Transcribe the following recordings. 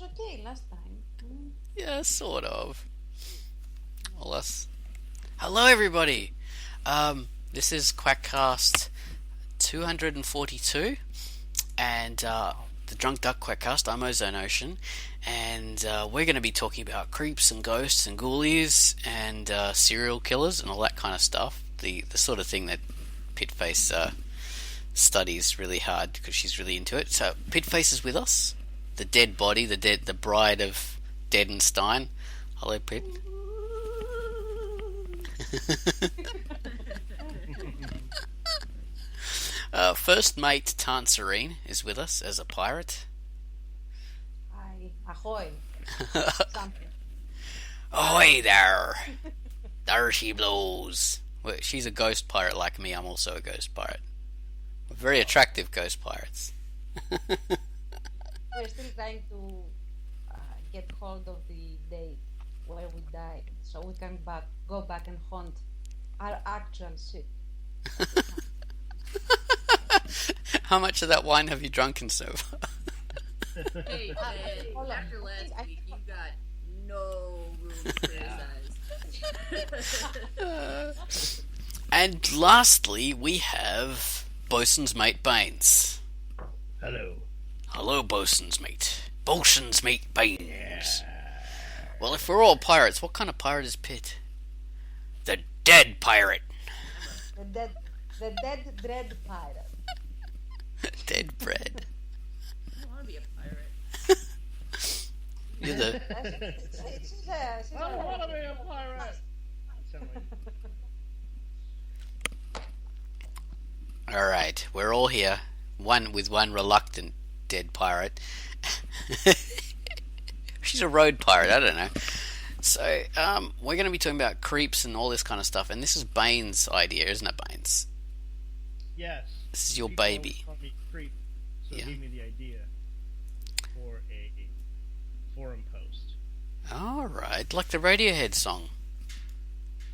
was okay last time. Yeah, sort of. Well, that's... Hello, everybody. This is Quackcast 242, and the Drunk Duck Quackcast. I'm Ozone Ocean, and we're going to be talking about creeps and ghosts and ghoulies and serial killers and all that kind of stuff. The sort of thing that Pitface studies really hard because she's really into it. So Pitface is with us. The dead body, the bride of Deadenstein. Hello, Pit. First mate Tanserine is with us as a pirate. Hi, ahoy. Something. Ahoy there! There she blows. Well, she's a ghost pirate like me. I'm also a ghost pirate. We're very attractive ghost pirates. We're still trying to get hold of the date where we died, so we can go back and haunt our actual ship. How much of that wine have you drunken so far? Hey, hold on. after last week, you got no room to criticize. And lastly, we have Bosun's mate Baines. Hello. Hello, Bosun's mate. Bosun's mate Baines. Well, if we're all pirates, what kind of pirate is Pitt? The dead pirate. The dead dread pirate. Dead bread. I don't want to be a pirate. You're the... She's I don't want to be a pirate. Sound like... Alright, we're all here. One reluctant dead pirate. She's a road pirate, I don't know. So, we're going to be talking about creeps and all this kind of stuff, and this is Baines' idea, isn't it, Baines? Yes. This is your People always baby. call me creep, so Yeah. he gave me the idea for a forum post. Alright, like the Radiohead song.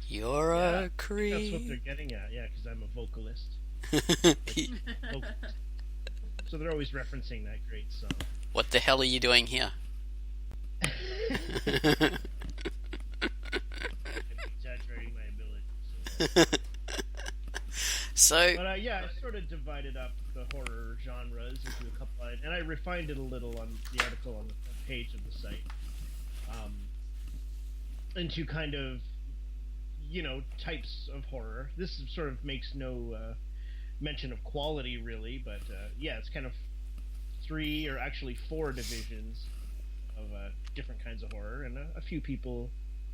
You're Yeah, a That's what creep. they're getting at, yeah, because I'm a vocalist. So they're always referencing that great song. What the hell are you doing here? Exaggerating my ability. So, But yeah, I sort of divided up the horror genres into a couple, and I refined it a little on the article on the front page of the site, into kind of, types of horror. This sort of makes no mention of quality really, but yeah, it's kind of 3 or actually 4 divisions of different kinds of horror, and a few people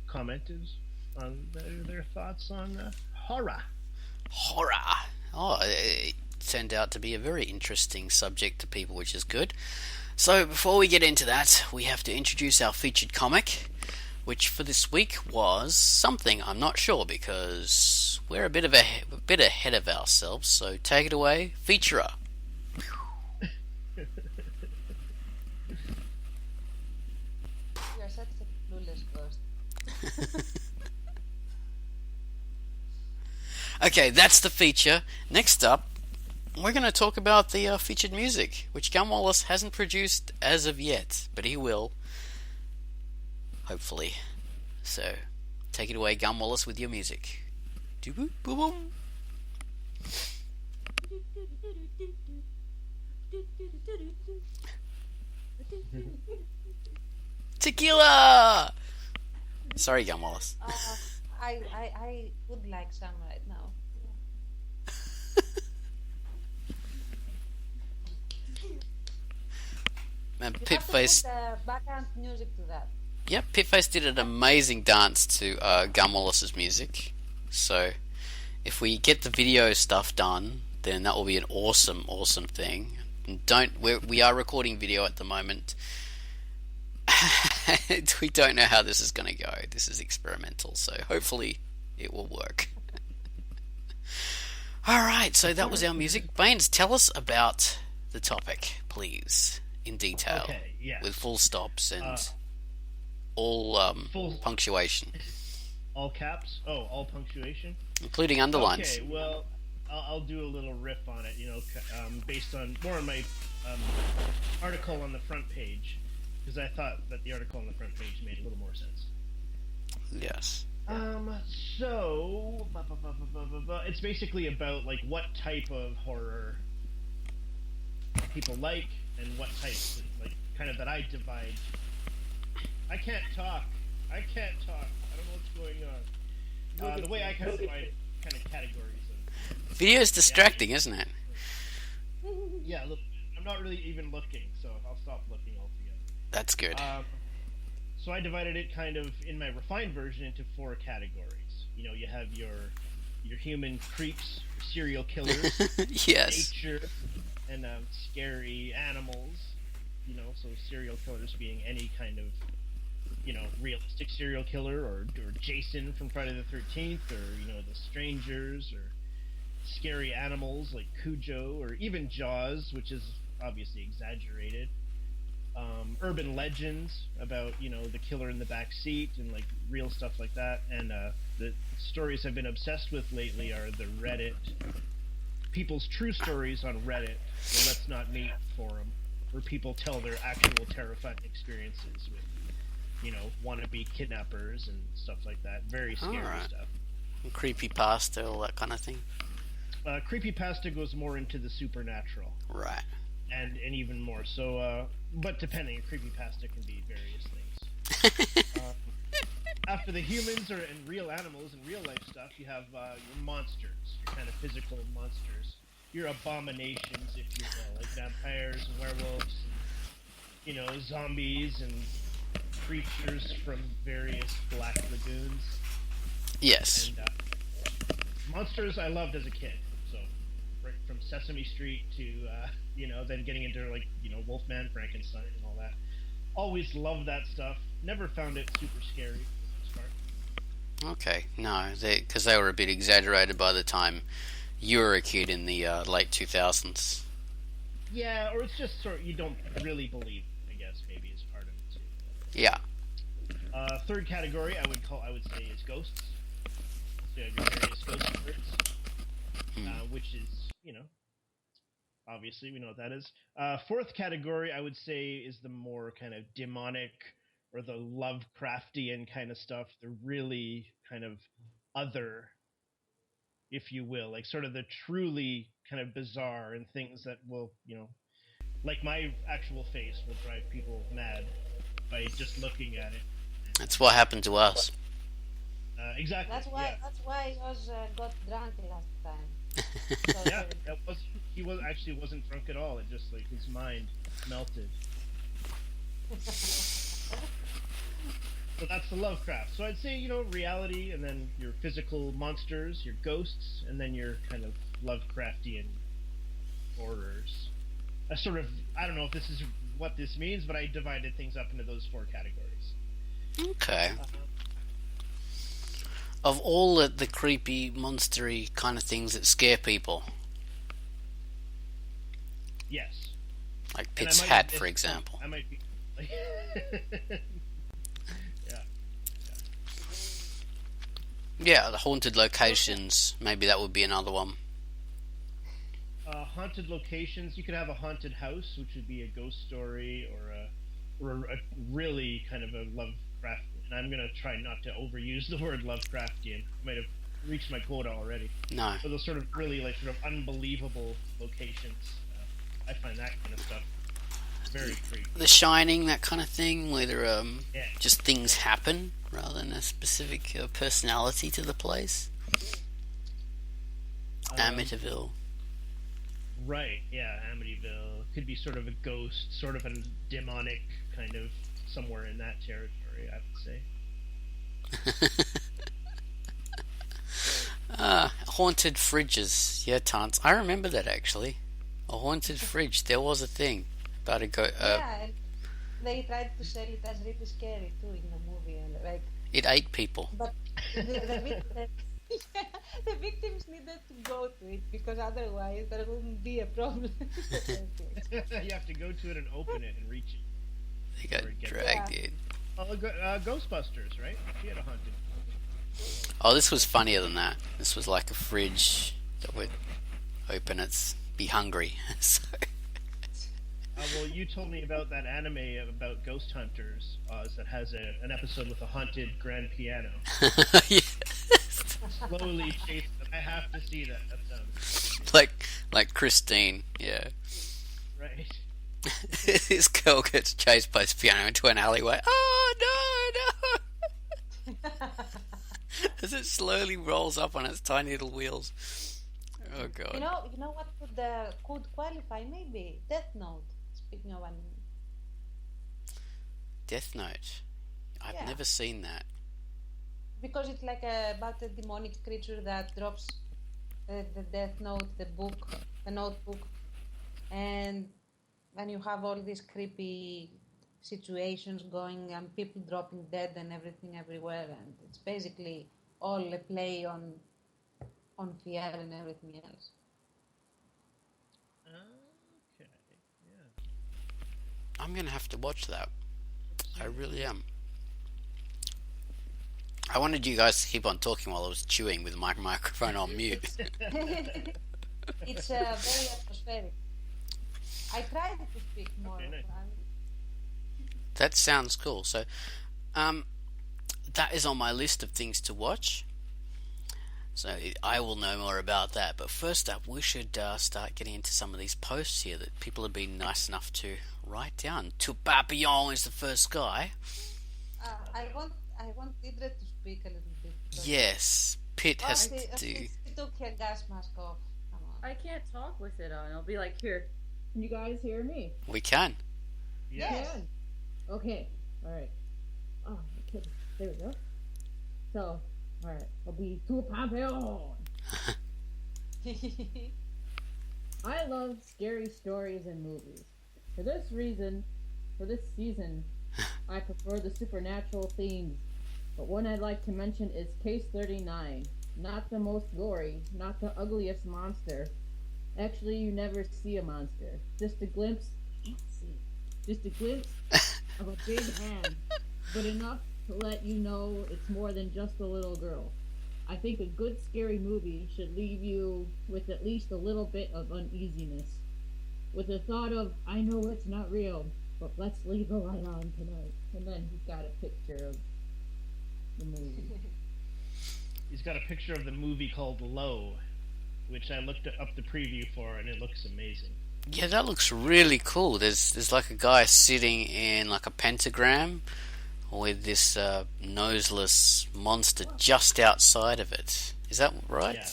commented on their thoughts on horror. horror. Oh, it turned out to be a very interesting subject to people, which is good. So, before we get into that, we have to introduce our featured comic, which for this week was something I'm not sure because we're a bit ahead of ourselves. So, take it away, featurer. You're such a clueless ghost. Okay, that's the feature. Next up, we're going to talk about the featured music, which Gun Wallace hasn't produced as of yet, but he will. Hopefully. So, take it away, Gun Wallace, with your music. Boom. Tequila! Sorry, Gun Wallace. I would like some right now. And You have to Pitface, put background music to that. yep, Pitface did an amazing dance to Gun Wallace's music. So, if we get the video stuff done, then that will be an awesome thing. And we are recording video at the moment. We don't know how this is going to go. This is experimental, so hopefully it will work. Alright, so that was our music. Baines, tell us about the topic, please, in detail. Okay, yes. With full stops and all full- punctuation, All caps? Oh, all punctuation? including underlines. Okay, well, I'll do a little riff on it, based on more on my article on the front page. because I thought that the article on the front page made a little more sense. Yes. So it's basically about like what type of horror people like and what types, like, kind of that I divide. I can't talk. I don't know what's going on. The way I kind of divide kind of categories of Video's distracting, isn't it? yeah. Look, I'm not really even looking, so I'll stop looking altogether. That's good. So I divided it kind of in my refined version into 4 categories. You know, you have your human creeps, your serial killers, Yes. nature, and scary animals. You know, so serial killers being any kind of, you know, realistic serial killer, or Jason from Friday the 13th, or, you know, the strangers, or scary animals like Cujo, or even Jaws, which is obviously exaggerated. Urban legends about, you know, the killer in the back seat and like real stuff like that. And the stories I've been obsessed with lately are the Reddit, people's true stories on Reddit, the Let's Not Meet forum, where people tell their actual terrifying experiences with, you know, wannabe kidnappers and stuff like that. Very scary stuff. Creepypasta, all that kind of thing. Creepypasta goes more into the supernatural. Right. And even more. So, but depending, creepypasta can be various things. After the humans and real animals and real life stuff, you have your monsters, your kind of physical monsters, your abominations, if you will, like vampires and werewolves, and, you know, zombies and creatures from various black lagoons. Yes. And monsters I loved as a kid. So, right from Sesame Street to, you know, then getting into, like, you know, Wolfman, Frankenstein, and all that. Always loved that stuff. Never found it super scary for the most part. Okay. No, because they were a bit exaggerated by the time you were a kid in the late 2000s. Yeah, or it's just sort of, you don't really believe, I guess, maybe is part of it too. Yeah. Third category I would say is ghosts. So you have your various ghost spirits, which is, you know, obviously we know what that is. Fourth category I would say is the more kind of demonic or the Lovecraftian kind of stuff. The really kind of other, if you will, like sort of the truly kind of bizarre and things that will, you know, like my actual face will drive people mad by just looking at it. That's what happened to us. Exactly. That's why. Yeah. That's why Oz got drunk last time. So Yeah, he wasn't drunk at all. It just, like, his mind melted. So that's the Lovecraft. So I'd say, you know, reality, and then your physical monsters, your ghosts, and then your kind of Lovecraftian horrors. I don't know if this is what this means, but I divided things up into those 4 categories. Okay. Of all the creepy, monstery kind of things that scare people, Yes. like Pitt's hat, for it's- example. I might be... yeah. Yeah, the haunted locations. Maybe that would be another one. Haunted locations. You could have a haunted house, which would be a ghost story, or a really kind of a Lovecraft. And I'm gonna try not to overuse the word Lovecraftian. I might have reached my quota already. No. So those sort of really like sort of unbelievable locations. I find that kind of stuff very creepy. The Shining, that kind of thing, where there Yeah. just things happen rather than a specific personality to the place. Amityville. Right, yeah, Amityville. Could be sort of a ghost, sort of a demonic kind of somewhere in that territory, I would say. Haunted fridges. Yeah, tons. I remember that, actually. A haunted fridge. There was a thing about a yeah, and they tried to sell it as really scary too in the movie, and like, it ate people. but the victims needed to go to it because otherwise there wouldn't be a problem. You have to go to it and open it and reach it. They got Or get- dragged Yeah. in. Ghostbusters, right? She had a haunted. Oh, this was funnier than that. This was like a fridge that would open its... be hungry. So, Well, you told me about that anime about ghost hunters that has an episode with a haunted grand piano. Yeah. Slowly chasing them. I have to see that. That sounds like Christine, yeah. right. This girl gets chased by this piano into an alleyway. Oh no, no! As it slowly rolls up on its tiny little wheels. Oh god. You know what could qualify maybe Death Note. Speaking of anime, Death Note. I've Yeah. never seen that. because it's like about a demonic creature that drops the Death Note, the book, the notebook, and then you have all these creepy situations going and people dropping dead and everything everywhere, and it's basically all a play on fear and everything else. Okay. Yeah. I'm gonna have to watch that. I really am. I wanted you guys to keep on talking while I was chewing with my microphone on mute. It's very atmospheric. I tried to speak more. Okay, nice. That sounds cool. So, that is on my list of things to watch. So I will know more about that. But first up, we should start getting into some of these posts here that people have been nice enough to write down. Tout Papillon is the first guy. I want Idre to speak a little bit. Yes, Pitt has to do. She took her gas mask off. Come on. I can't talk with it on. I'll be like, here. Can you guys hear me? We can. Yeah. Yes. Okay. All right. Oh, okay. There we go. So, all right. I'll be tout papillon. I love scary stories and movies. For this season, I prefer the supernatural themes. But one I'd like to mention is Case 39. Not the most gory, not the ugliest monster. Actually, you never see a monster. Just a glimpse. Just a glimpse of a big hand, but enough to let you know it's more than just a little girl. I think a good scary movie should leave you with at least a little bit of uneasiness. With the thought of, I know it's not real, but let's leave the light on tonight. And then he's got a picture of the movie. He's got a picture of the movie called Low, which I looked up the preview for, and it looks amazing. Yeah, that looks really cool. There's like a guy sitting in like a pentagram with this noseless monster just outside of it. Is that right? Yeah.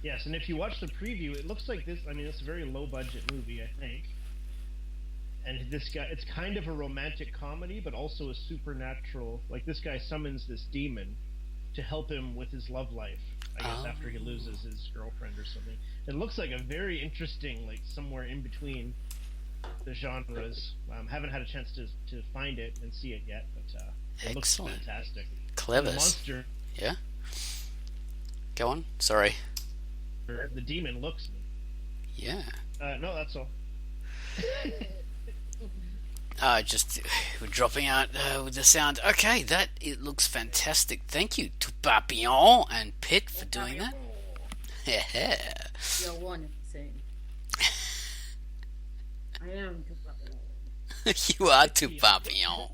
Yes, and if you watch the preview, it looks like this. I mean, it's a very low-budget movie, I think. And this guy, it's kind of a romantic comedy, but also a supernatural. Like, this guy summons this demon to help him with his love life, I guess, after he loses his girlfriend or something. It looks like a very interesting, like, somewhere in between the genres. Haven't had a chance to find it and see it yet, but it looks Excellent. fantastic. Clever. The monster, Yeah? Go on. Sorry. the demon looks me. Yeah. No, that's all. Just we're dropping out with the sound. Okay, it looks fantastic. Thank you to Papillon and Pitt for doing that. Yeah. You're one and the same. I am tout papillon. You are to Papillon.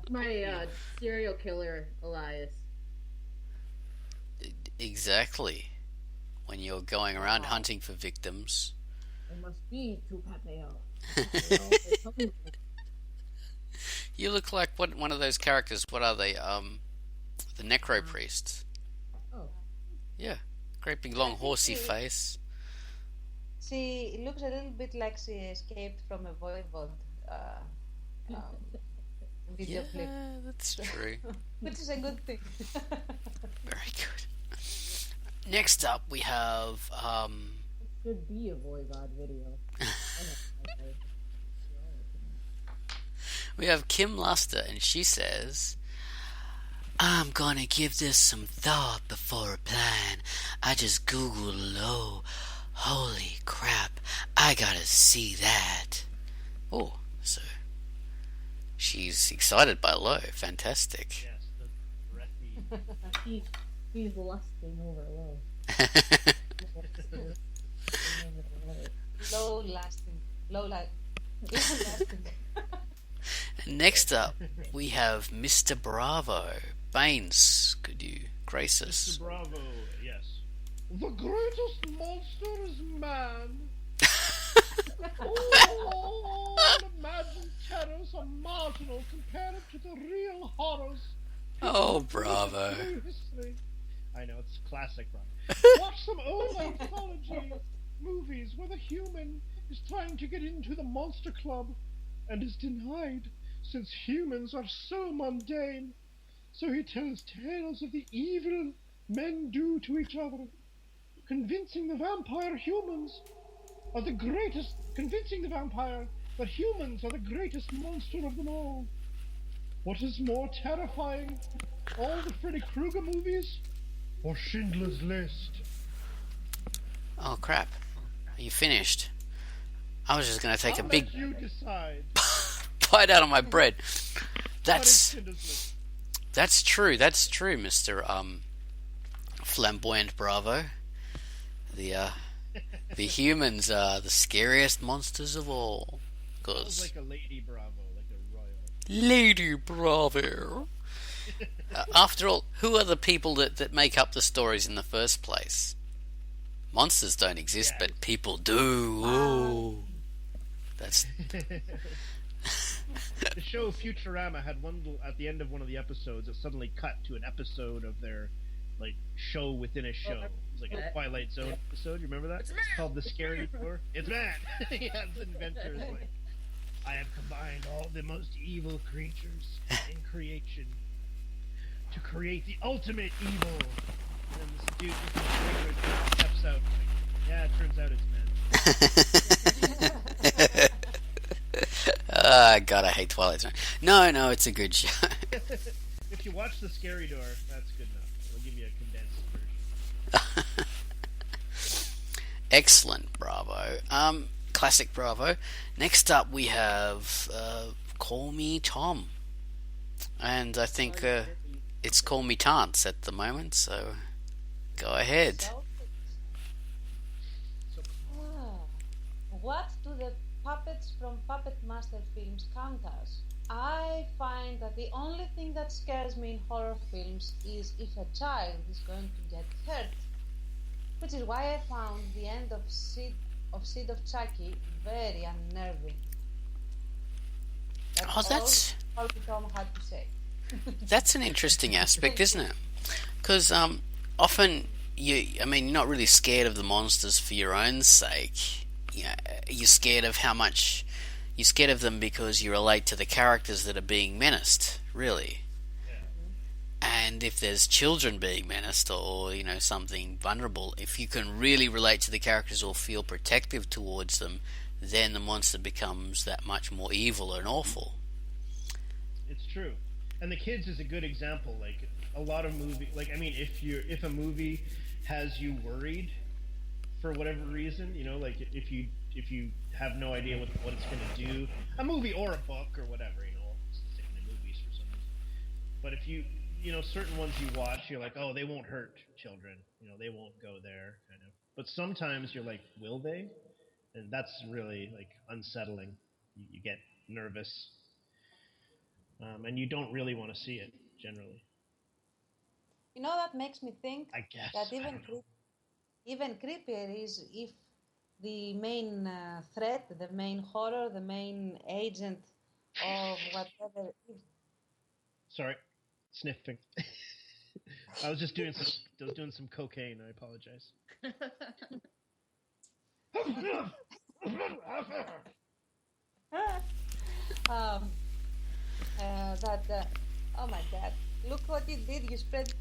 My serial killer Elias. Exactly. When you're going around hunting for victims. I must be tout papillon. You look like one of those characters. What are they? The Necro Priest. Oh. Yeah. Great big long horsey face. She looks a little bit like she escaped from a Voivod video clip, Yeah, that's true. which is a good thing. Very good. Next up, we have Should be a Voivod video. we have Kim Luster, and she says, "I'm gonna give this some thought before a plan. I just googled low. Holy crap! I gotta see that." Oh, so she's excited by low. Fantastic. Yes, the breathy. He's lusting over low. Low lasting, low life. Even that thing. And next up, we have Mr. Bravo. Baines, could you grace Mr. us? Bravo, yes. The greatest monster is man. All imagined terrors are marginal compared to the real horrors. Oh, Bravo. History. I know, it's classic, Bravo. Watch some old anthology movies where the human is trying to get into the monster club and is denied since humans are so mundane. So he tells tales of the evil men do to each other, convincing the vampire that humans are the greatest monster of them all. What is more terrifying, all the Freddy Krueger movies or Schindler's List? Oh, crap. Are you finished? I was just going to take I'll a big let you decide. bite out of my bread. What is Schindler's List? That's true, Mr. Flamboyant Bravo. The humans are the scariest monsters of all. Sounds 'Cause like a Lady Bravo, like a royal. Lady Bravo. After all, who are the people that make up the stories in the first place? Monsters don't exist, but people do. Ooh. That's The show Futurama had at the end of one of the episodes, it suddenly cut to an episode of their show within a show. It was like a Twilight Zone episode. You remember that? It's called The Scary Door. It's man. Yeah, the inventor is like, I have combined all the most evil creatures in creation to create the ultimate evil. And then this dude with his cigarette steps out. Like, yeah, it turns out it's men. God, I hate Twilight Zone. No, it's a good show. If you watch The Scary Door, that's good enough. We'll give you a condensed version. Excellent, Bravo. Classic Bravo. Next up, we have Call Me Tom, and I think it's Call Me Tance at the moment. So go ahead. What do the puppets from Puppet Master films count as? I find that the only thing that scares me in horror films is if a child is going to get hurt, which is why I found the end of Seed of Chucky very unnerving. That's all Tom had to say. That's an interesting aspect, isn't it? Because often you're not really scared of the monsters for your own sake. You're scared of you're scared of them because you relate to the characters that are being menaced, really. Yeah. And if there's children being menaced or something vulnerable, if you can really relate to the characters or feel protective towards them, then the monster becomes that much more evil and awful. It's true. And The Kids is a good example. Like a lot of movies, if a movie has you worried for whatever reason, if you have no idea what it's going to do, a movie or a book or whatever, sticking to movies for some reason. But if you certain ones you watch, you're like, oh, they won't hurt children, they won't go there, kind of. But sometimes you're like, will they? And that's really unsettling. You get nervous, and you don't really want to see it generally. That makes me think I guess that even creepier is if the main threat, the main horror, the main agent of whatever is. Sorry, sniffing. I was doing some cocaine. I apologize. Oh my God! Look what you did. You spread.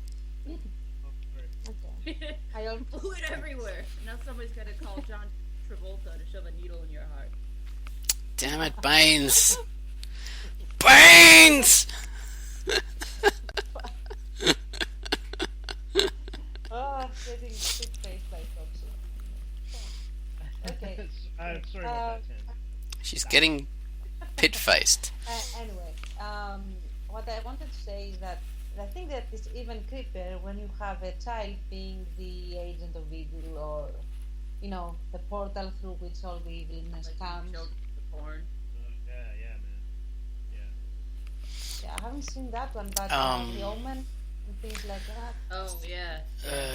Okay. I blew it everywhere. Now somebody's got to call John Travolta to shove a needle in your heart. Damn it, Baines! Baines! Oh, I'm getting shit faced by Foxy. Okay. I'm sorry about that, Tam. She's getting pit-faced. Anyway, what I wanted to say is that I think that it's even creepier when you have a child being the agent of evil, or the portal through which all the evilness comes. The porn. haven't seen that one, but The Omen and things like that. Oh yeah.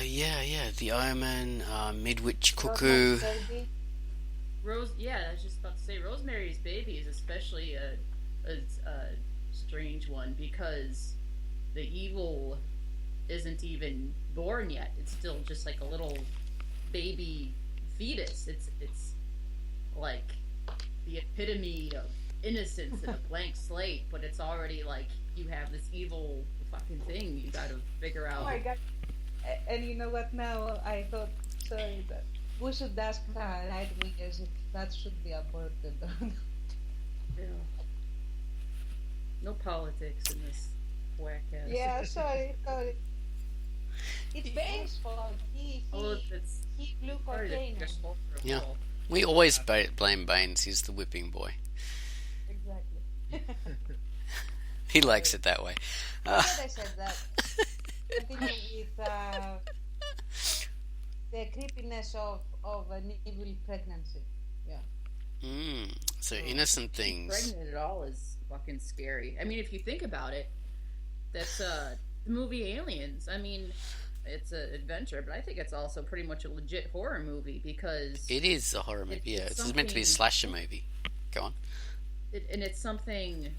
Yeah. The Omen, Midwich Cuckoo. Rosemary's Baby. I was just about to say Rosemary's Baby is especially a strange one because the evil isn't even born yet. It's still just like a little baby fetus. It's like the epitome of innocence and a blank slate, but it's already like you have this evil fucking thing you gotta figure out. Oh my god. And you know what now? I thought, sorry, that we should ask right wingers if that should be aborted. Yeah. No politics in this Quackcast. Yeah, sorry. It's Bane's fault. He blew cocaine. Yeah. We always blame Baines. He's the whipping boy. Exactly. He likes it that way. I said that. Continue with the creepiness of an evil pregnancy. Yeah. So innocent things. Pregnant at all is fucking scary. I mean, if you think about it, that's the movie Aliens. I mean, it's an adventure, but I think it's also pretty much a legit horror movie because it is a horror movie. It's meant to be a slasher movie. Go on. And it's something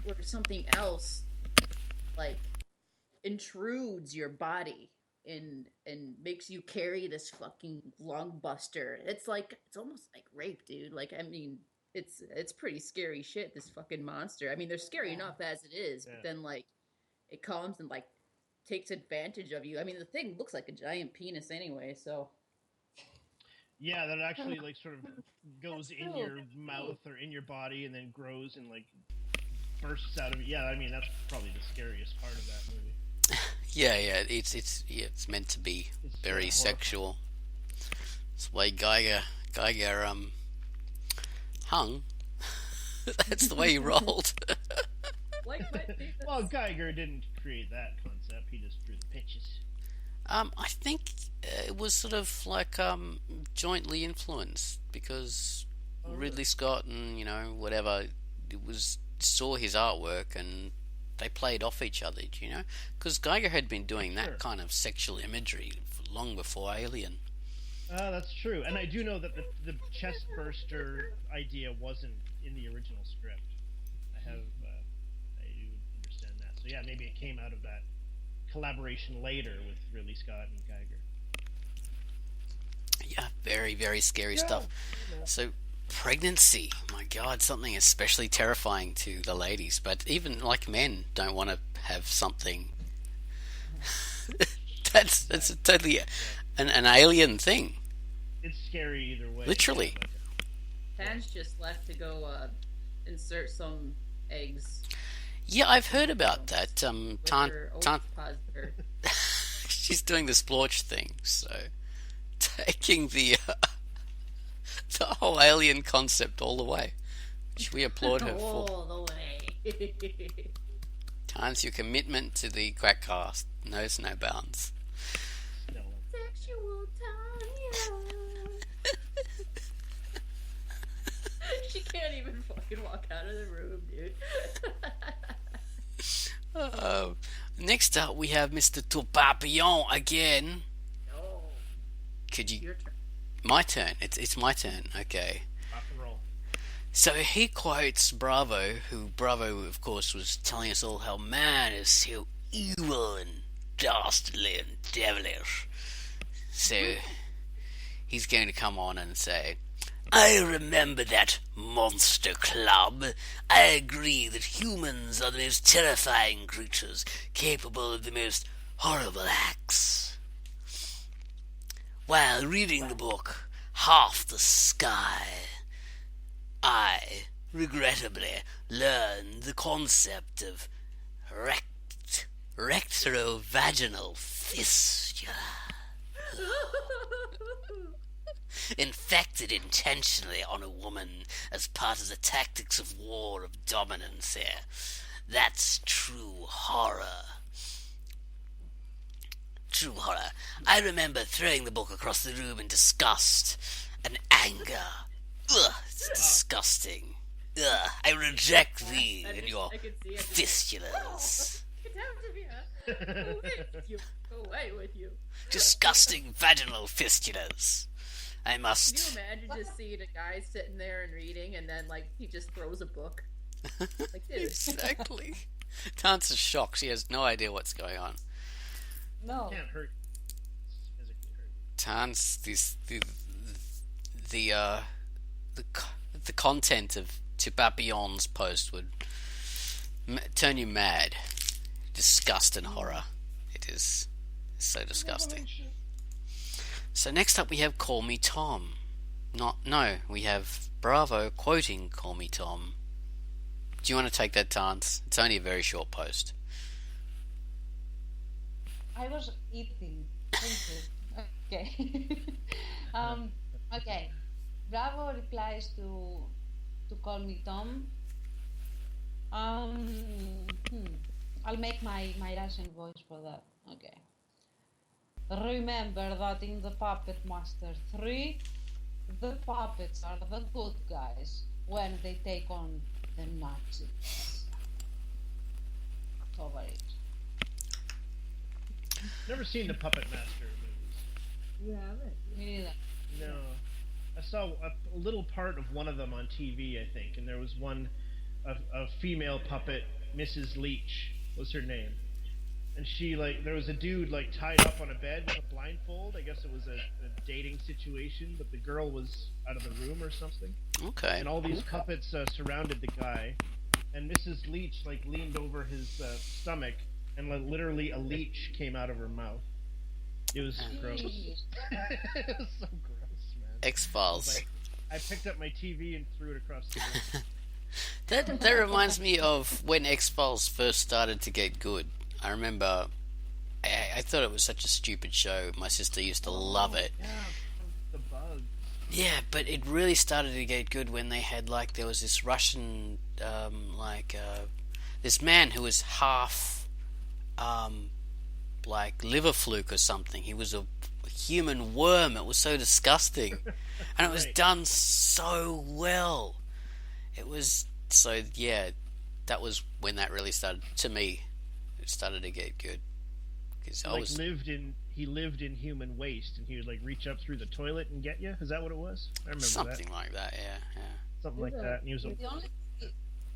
where something else like intrudes your body and makes you carry this fucking lung buster. It's almost like rape, dude. Like, I mean, it's pretty scary shit, this fucking monster. I mean, they're scary enough as it is, but then like it comes and like takes advantage of you. I mean, the thing looks like a giant penis anyway, so yeah, that actually like sort of goes in your mouth or in your body and then grows and like bursts out of it. Yeah, I mean, that's probably the scariest part of that movie. Yeah, it's meant to be very sexual. That's why Geiger hung. That's the way he rolled. Well, Geiger didn't create that concept. He just drew the pitches. I think it was sort of like jointly influenced because Ridley Scott and whatever saw his artwork and they played off each other, because Geiger had been doing that kind of sexual imagery long before Alien. That's true, and I do know that the chest burster idea wasn't in the original script. I do understand that. So yeah, maybe it came out of that collaboration later with Ridley Scott and Geiger. Yeah, very, very scary stuff. So, pregnancy, my God, something especially terrifying to the ladies, but even like men don't want to have something. That's a totally an alien thing. It's scary either way. Literally. Pan's just left to go insert some eggs. Yeah, I've heard about that. She's doing the splorch thing, so taking the whole alien concept all the way, which we applaud her for. All the way. Times your commitment to the Quackcast knows no bounds. Sexual time. She can't even fucking walk out of the room, dude. Next up, we have Mr. Tourpapillon again. Oh. Could you? Your turn. My turn. It's my turn. Okay. Rock and roll. So he quotes Bravo, who Bravo, of course, was telling us all how man is so evil and dastardly and devilish. So he's going to come on and say, I remember that monster club. I agree that humans are the most terrifying creatures, capable of the most horrible acts. While reading the book, Half the Sky, I, regrettably, learned the concept of rectovaginal fistula. Infected intentionally on a woman as part of the tactics of war of dominance here. That's true horror. True horror. I remember throwing the book across the room in disgust and anger. Ugh, it's disgusting. Ugh, I reject thee I and just- your I could see it. Just like, fistulas. get down to me, huh? Go away with you. Go away with you. Disgusting vaginal fistulas. I Can you must. imagine just seeing a guy sitting there and reading, and then like he just throws a book? Like, dude. Exactly. Tance is shocked. She has no idea what's going on. No. Can't hurt. Physically hurt. Tance, the content of Papillon's post would turn you mad. Disgust and horror. It is so disgusting. So next up we have Call Me Tom. We have Bravo quoting Call Me Tom. Do you want to take that, Tance? It's only a very short post. I was eating. Thank you. Okay. Okay. Bravo replies to Call Me Tom. I'll make my Russian voice for that. Okay. Remember that in the Puppet Master 3, the puppets are the good guys when they take on the Nazis. Over it. Never seen the Puppet Master movies. You haven't? Me neither. No. I saw a little part of one of them on TV, I think, and there was one, a female puppet, Mrs. Leach was her name. And she, there was a dude, tied up on a bed with a blindfold. I guess it was a dating situation, but the girl was out of the room or something. Okay. And all these puppets surrounded the guy. And Mrs. Leach, leaned over his stomach, and literally a leech came out of her mouth. It was gross. It was so gross, man. X-Files. I picked up my TV and threw it across the room. That reminds me of when X-Files first started to get good. I remember I thought it was such a stupid show. My sister used to love it. Yeah, the bug. Yeah, but it really started to get good when they had there was this Russian this man who was half liver fluke or something. He was a human worm. It was so disgusting, and it was Right. done so well. It was so that was when that really started to me. It started to get good because He lived in human waste, and he would reach up through the toilet and get you. Is that what it was? I remember something that. like that. Yeah. Something like that. And he was a The only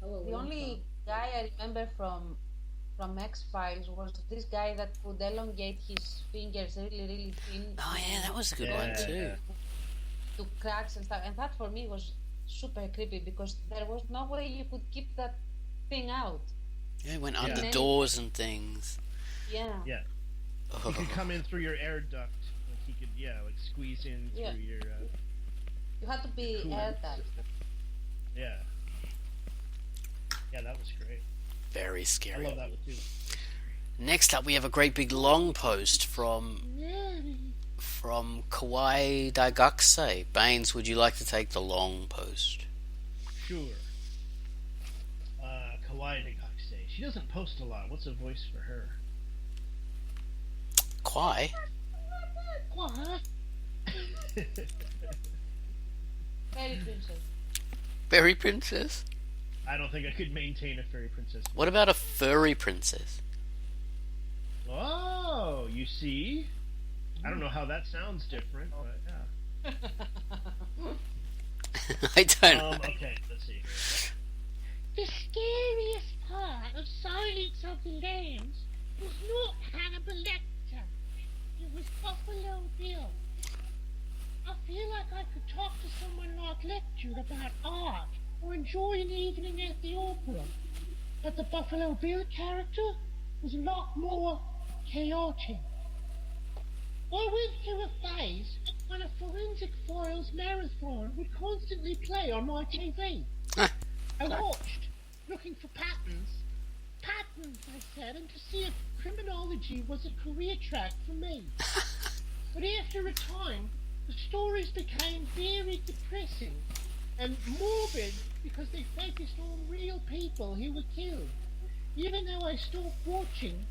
Hello, the only guy I remember from X-Files was this guy that could elongate his fingers really, really thin. Oh yeah, that was a good one Yeah. too. To cracks and stuff. And that for me was super creepy because there was no way you could keep that thing out. Yeah, it went Yeah. under doors and things. Yeah. Yeah. He could come in through your air duct. He could, squeeze in through Yeah. your You had to be coolant airtight. system. Yeah. Yeah, that was great. Very I scary. love that one too. Next up, we have a great big long post from Kawaii Daigakse. Baines, would you like to take the long post? Sure. Kawaii Nagakse. She doesn't post a lot. What's a voice for her? Kwai? What? Fairy princess. Fairy princess? I don't think I could maintain a fairy princess. What about a furry princess? Oh, you see? I don't know how that sounds different, but yeah. I don't know. Okay, let's see. The scariest part of Silence of the Lambs was not Hannibal Lecter. It was Buffalo Bill. I feel like I could talk to someone like Lecter about art or enjoy an evening at the opera. But the Buffalo Bill character was a lot more chaotic. I went through a phase when a Forensic Files marathon would constantly play on my TV. I watched, looking for patterns. Patterns, I said, and to see if criminology was a career track for me. But after a time, the stories became very depressing and morbid because they focused on real people who were killed. Even though I stopped watching,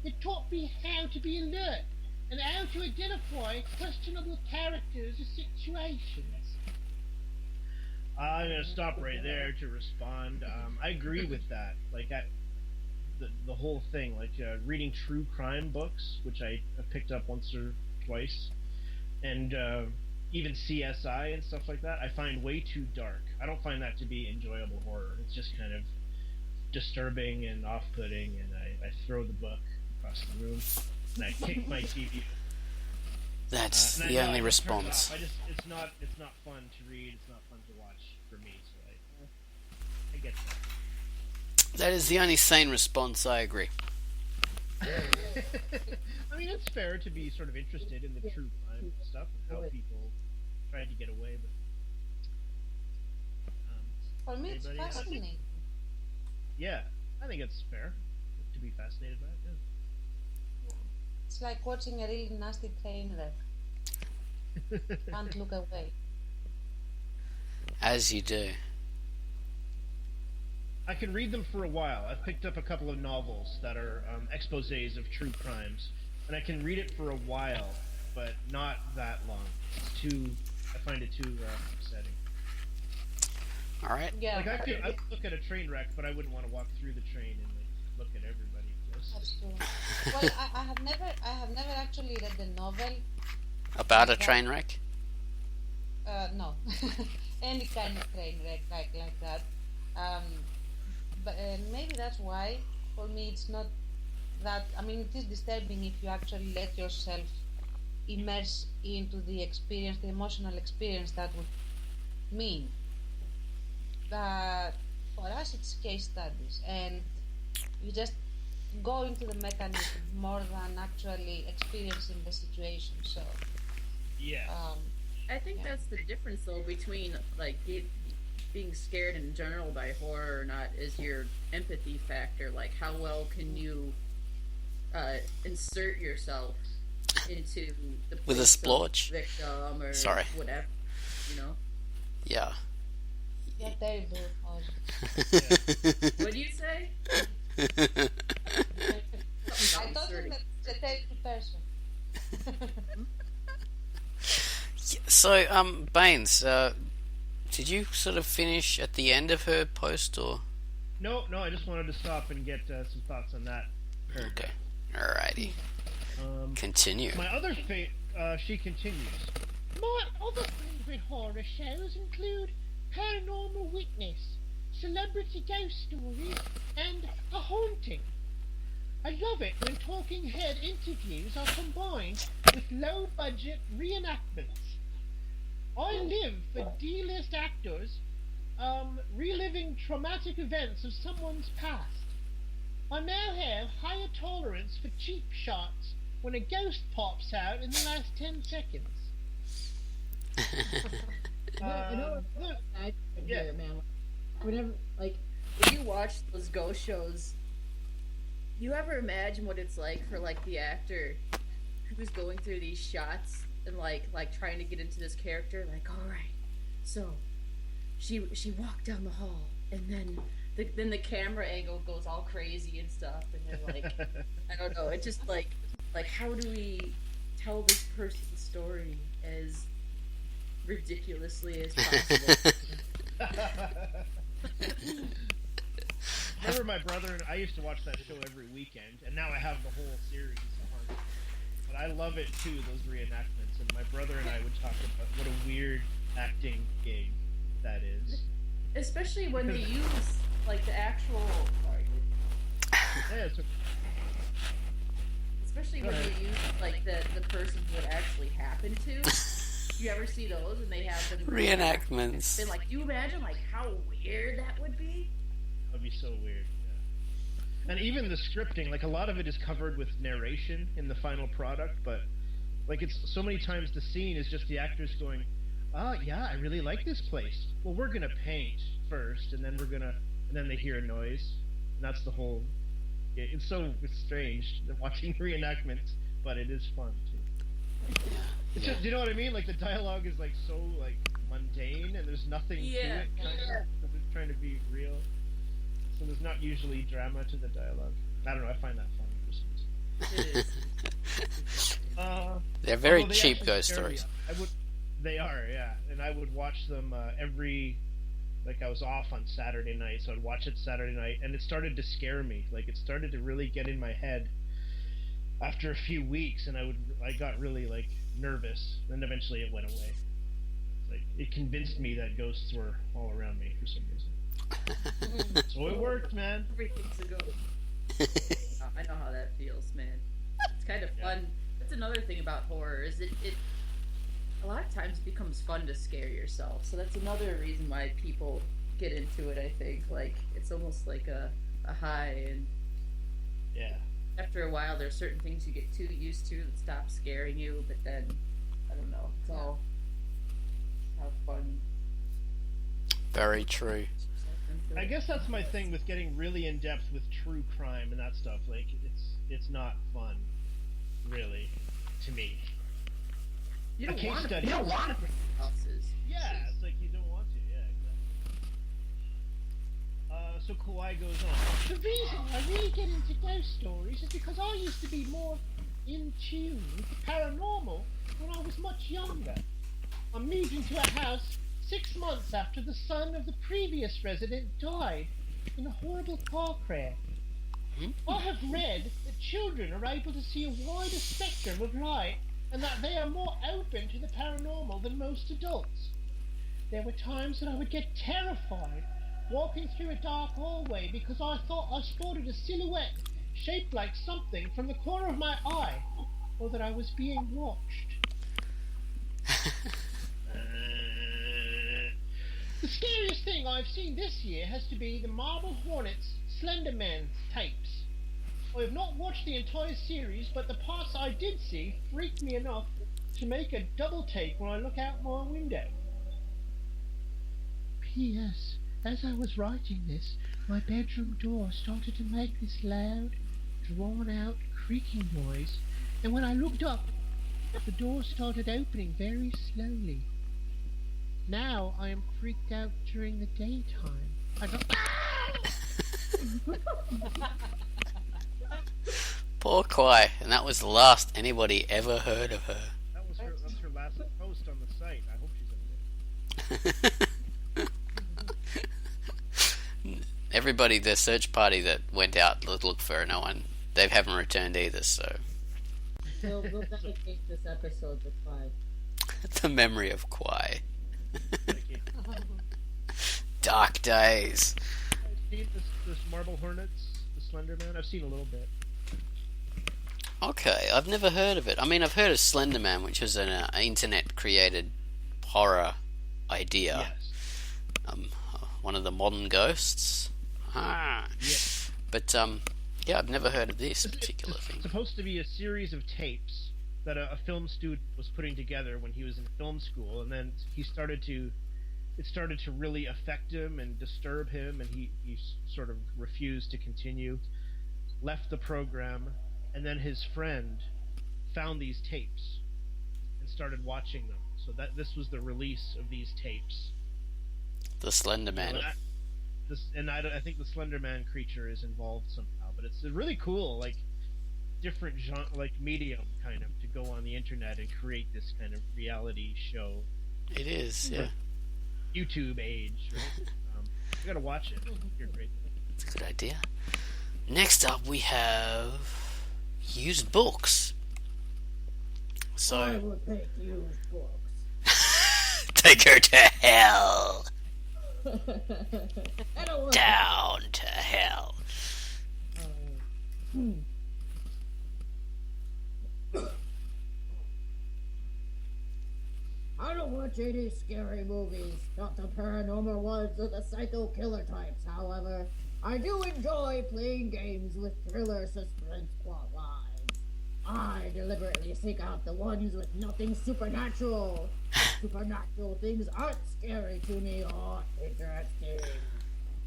it taught me how to be alert and how to identify questionable characters or situations. I'm gonna stop right there to respond. I agree with that. Like the whole thing, like reading true crime books, which I picked up once or twice, and even CSI and stuff like that, I find way too dark. I don't find that to be enjoyable horror. It's just kind of disturbing and off-putting, and I throw the book across the room, and I kick my TV. That's And the I only just turn it response. off. it's not fun to read. It's not fun to watch for me. So I get that. That is the only sane response, I agree. I mean, it's fair to be sort of interested in the true crime stuff and how people tried to get away, but For me, it's anybody else? fascinating. Yeah, I think it's fair to be fascinated by it. It's like watching a really nasty train wreck. Yeah. Can't look away. As you do. I can read them for a while. I've picked up a couple of novels that are exposés of true crimes, and I can read it for a while, but not that long. It's too. I find it too upsetting. All right. Yeah, Like I look at a train wreck, but I wouldn't want to walk through the train and like look at everybody. that's true. Well, I have never actually read the novel. About a train wreck? No, any kind of train wreck like that. But maybe that's why for me it's not that. I mean, it is disturbing if you actually let yourself immerse into the experience, the emotional experience that would mean. But for us, it's case studies, and you just go into the mechanism more than actually experiencing the situation. So, Yeah. I think Yeah. that's the difference, though, between like being scared in general by horror or not is your empathy factor. Like, how well can you insert yourself into the With a place of splotch? victim or Sorry. whatever, you know? Yeah. you're terrible. What do you say? I told him that he's a terrible person. So, Baines, did you sort of finish at the end of her post, or? No, I just wanted to stop and get some thoughts on that. Okay. Alrighty. Continue. My other she continues. My other favourite horror shows include Paranormal Witness, Celebrity Ghost Stories, and A Haunting. I love it when talking head interviews are combined with low-budget reenactments. I live for D-list actors reliving traumatic events of someone's past. I now have higher tolerance for cheap shots when a ghost pops out in the last 10 seconds. I know I yeah. hear, man. Whenever, like, When you watch those ghost shows, you ever imagine what it's like for like the actor who's going through these shots and like trying to get into this character? Like, all right, so she walked down the hall, and then the camera angle goes all crazy and stuff, and they're like, I don't know. It just like how do we tell this person's story as ridiculously as possible? Remember my brother and I used to watch that show every weekend, and now I have the whole series on. But I love it too, those reenactments, and my brother and I would talk about what a weird acting gig that is. Especially when they use like the actual. Sorry. Yeah, it's Especially when they use like the person who it actually happened to. You ever see those and they have them Reenactments. Been like, do you imagine like how weird that would be? That would be so weird. Yeah. And even the scripting, like a lot of it is covered with narration in the final product, but like it's so many times the scene is just the actors going, yeah, I really like this place. Well, we're gonna paint first, and then then they hear a noise, and that's the whole. It's strange watching reenactments, but it is fun too. It's just, do you know what I mean? Like the dialogue is like so like mundane, and there's nothing to it. Because it's trying to be real, so there's not usually drama to the dialogue. I don't know. I find that fun for some reason. It is. They're very Although they cheap actually ghost scare me. stories. They are, yeah, and I would watch them every like I was off on Saturday night, so I'd watch it Saturday night, and it started to scare me. Like it started to really get in my head after a few weeks, and I got really like nervous. Then eventually it went away. Like it convinced me that ghosts were all around me for some reason. So it worked, man. Everything's a ghost. I know how that feels, man. It's kind of fun. That's another thing about horror is it a lot of times becomes fun to scare yourself. So that's another reason why people get into it, I think. Like it's almost like a high, and Yeah. after a while there's certain things you get too used to that stop scaring you, but then I don't know. It's all how fun. Very true. I guess that's my thing with getting really in depth with true crime and that stuff. Like it's not fun, really, to me. You A don't case want to. study. You don't want to. Else's. Yeah, it's like you don't want to. Yeah, exactly. So Kawhi goes on. The reason I really get into ghost stories is because I used to be more in tune with the paranormal when I was much younger. I moved into a house 6 months after the son of the previous resident died in a horrible car crash. I have read that children are able to see a wider spectrum of light and that they are more open to the paranormal than most adults. There were times that I would get terrified walking through a dark hallway because I thought I spotted a silhouette shaped like something from the corner of my eye, or that I was being watched. The scariest thing I've seen this year has to be the Marble Hornets Slender Man tapes. I have not watched the entire series, but the parts I did see freaked me enough to make a double take when I look out my window. P.S. As I was writing this, my bedroom door started to make this loud, drawn-out creaking noise, and when I looked up, the door started opening very slowly. Now I am freaked out during the daytime. I go, Poor Quai, and that was the last anybody ever heard of her. That's her last post on the site. I hope she's okay. Everybody, the search party that went out to look for her, no one, they haven't returned either, so. So we'll dedicate this episode to Clyde. The memory of Quai. Dark days. I've seen this Marble Hornets, the Slender Man. I've seen a little bit. Okay, I've never heard of it. I mean, I've heard of Slender Man, which was an internet-created horror idea. Yes. One of the modern ghosts. Ah. Yeah. But, yeah, I've never heard of this particular thing. It's supposed to be a series of tapes that a film student was putting together when he was in film school, and then it started to really affect him and disturb him, and he sort of refused to continue, left the program, and then his friend found these tapes and started watching them. So that this was the release of these tapes. The Slender Man. I think the Slender Man creature is involved somehow, but it's a really cool, like, different genre, like medium kind of, to go on the internet and create this kind of reality show. It is, yeah. YouTube age, right? You gotta watch it. You're great. It's a good idea. Next up, we have used books. I So, will take used books. take her to hell. I don't want Down to hell. I don't watch any scary movies, not the paranormal ones or the psycho killer types. However, I do enjoy playing games with thriller suspense plot lines. I deliberately seek out the ones with nothing supernatural. Supernatural things aren't scary to me or interesting.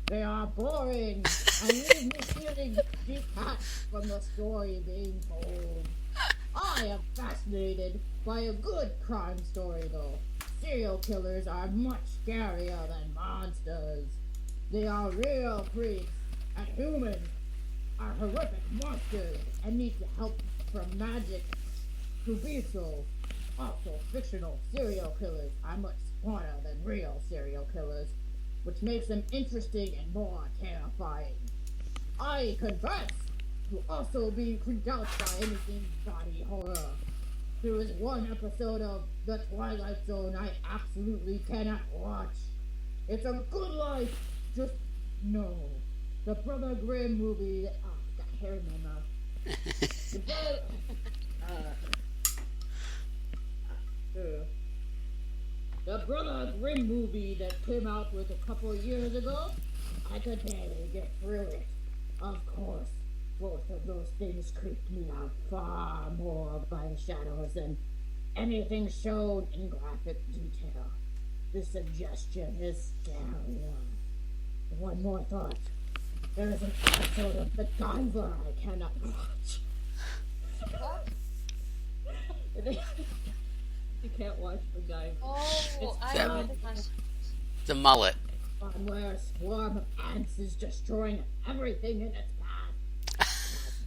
They are boring and leave me feeling detached from the story being told. I am fascinated by a good crime story, though. Serial killers are much scarier than monsters. They are real freaks, and humans are horrific monsters and need help from magic to be so. Also, fictional serial killers are much smarter than real serial killers. which makes them interesting and more terrifying. I confess to also being creeped out by anything body horror. There is one episode of The Twilight Zone I absolutely cannot watch. It's a good life, just no. The Brother Grimm movie. Oh, I got hair in my mouth. The Brother. The Brother Grimm movie that came out with a couple of years ago. I could barely get through it. Of course, both of those things creeped me out far more by the shadows than anything shown in graphic detail. The suggestion is scarier. One more thought. There is an episode of MacGyver I cannot watch. What? You can't watch MacGyver. Oh, I that know one. the one. The mullet. One where a swarm of ants is destroying everything in its path.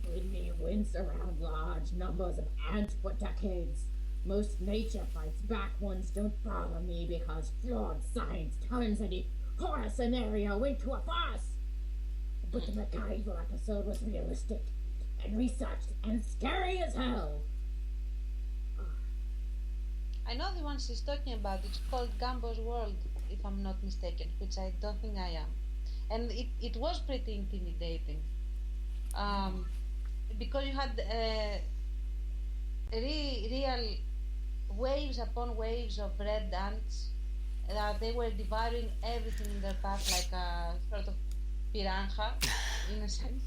That made me wince around large numbers of ants for decades. Most nature fights back ones don't bother me because flawed science turns any horror scenario into a farce. But the MacGyver episode was realistic and researched and scary as hell. I know the one she's talking about. It's called Gumbo's World, if I'm not mistaken, which I don't think I am. And it was pretty intimidating. Because you had real waves upon waves of red ants that they were devouring everything in their path like a sort of piranha, in a sense.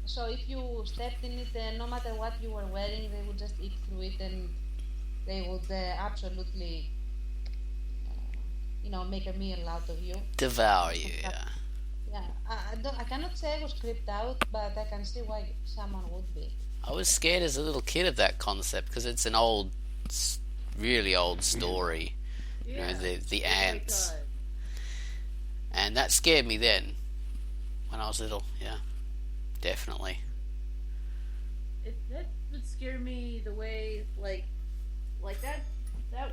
So if you stepped in it, no matter what you were wearing, they would just eat through it and they would absolutely, make a meal out of you. Devour you, yeah. Yeah, I cannot say I was creeped out, but I can see why someone would be. I was scared as a little kid of that concept because it's an old, really old story. Yeah. The Oh my ants. God. And that scared me then when I was little, yeah. Definitely. That would scare me the way, like that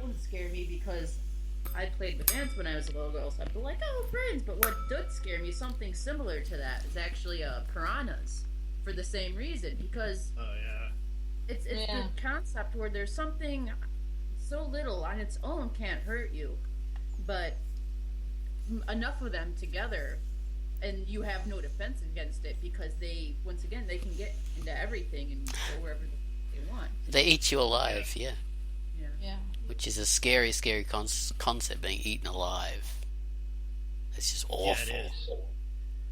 wouldn't scare me because I played with ants when I was a little girl, so I'd be like, oh, friends. But what did scare me, something similar to that, is actually piranhas, for the same reason, because Oh yeah. it's Yeah. the concept where there's something so little on its own can't hurt you, but enough of them together, and you have no defense against it because they, once again, they can get into everything and go wherever they want. They eat you alive, yeah. Yeah. Yeah. Which is a scary, scary concept, being eaten alive. It's just awful. Yeah, it is.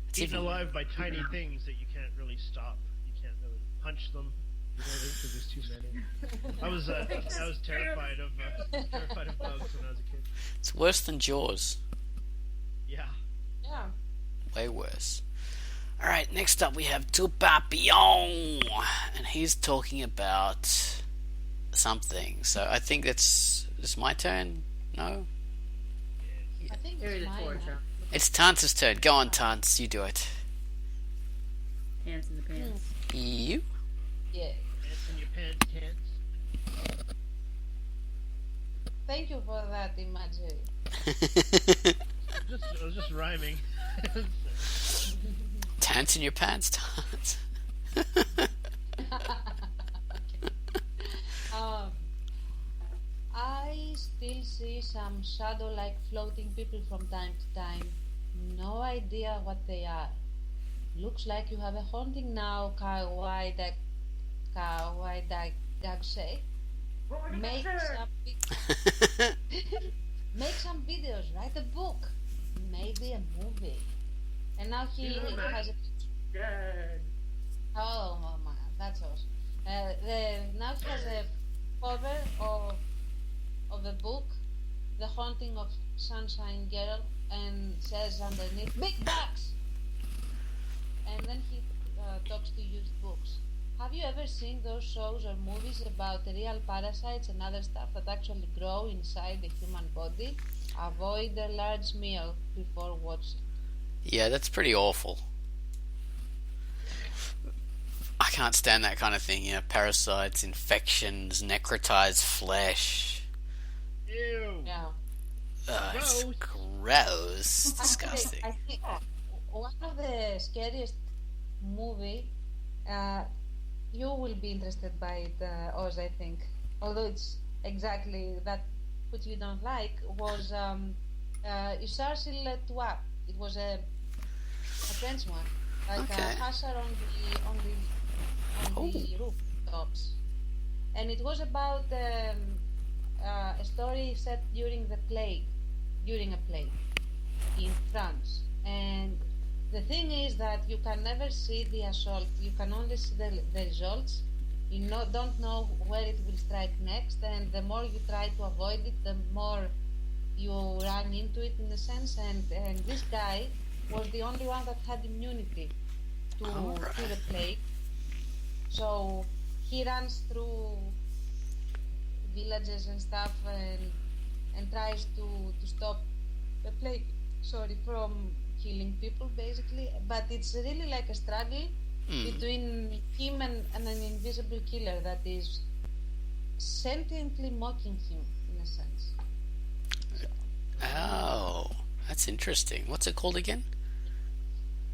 It's Eaten even- alive by tiny things that you can't really stop. You can't really punch them. Because there's too many. I was terrified of bugs when I was a kid. It's worse than Jaws. Yeah. Yeah. Way worse. Alright, next up we have Tout Papillon. And he's talking about something. So I think it's my turn? No? I think Carry it's the mine. torch, Huh? huh? It's Tance's turn. Go on, Tance. You do it. Hands in the pants. You? Yeah. Pants in your pants, pants. Thank you for that imagery. I was just rhyming. Tance in your pants, Tance. I still see some shadow-like floating people from time to time. No idea what they are. Looks like you have a haunting now, Kawaii Dagshay. Make some videos, write a book, maybe a movie. And now he has a oh my, that's awesome. Now he has a cover of a book, The Haunting of Sunshine Girl, and says underneath, big bucks! And then he talks to used books. Have you ever seen those shows or movies about real parasites and other stuff that actually grow inside the human body? Avoid a large meal before watching. Yeah, that's pretty awful. I can't stand that kind of thing, parasites, infections, necrotized flesh. Ew. Yeah. It's Gross. gross. Disgusting. I think one of the scariest movie, uh, you will be interested by it, Oz, I think. Although it's exactly that what you don't like was Isarsil Tuap. It was a French one, like Okay. a hazard on the rooftops, and it was about a story set during a plague in France. And the thing is that you can never see the assault. You can only see the results. Don't know where it will strike next, and the more you try to avoid it, the more you run into it in a sense. And this guy was the only one that had immunity to the plague. So he runs through villages and stuff and tries to stop the plague. From killing people basically. But it's really like a struggle between him and an invisible killer that is sentiently mocking him in a sense. Oh, that's interesting. What's it called again?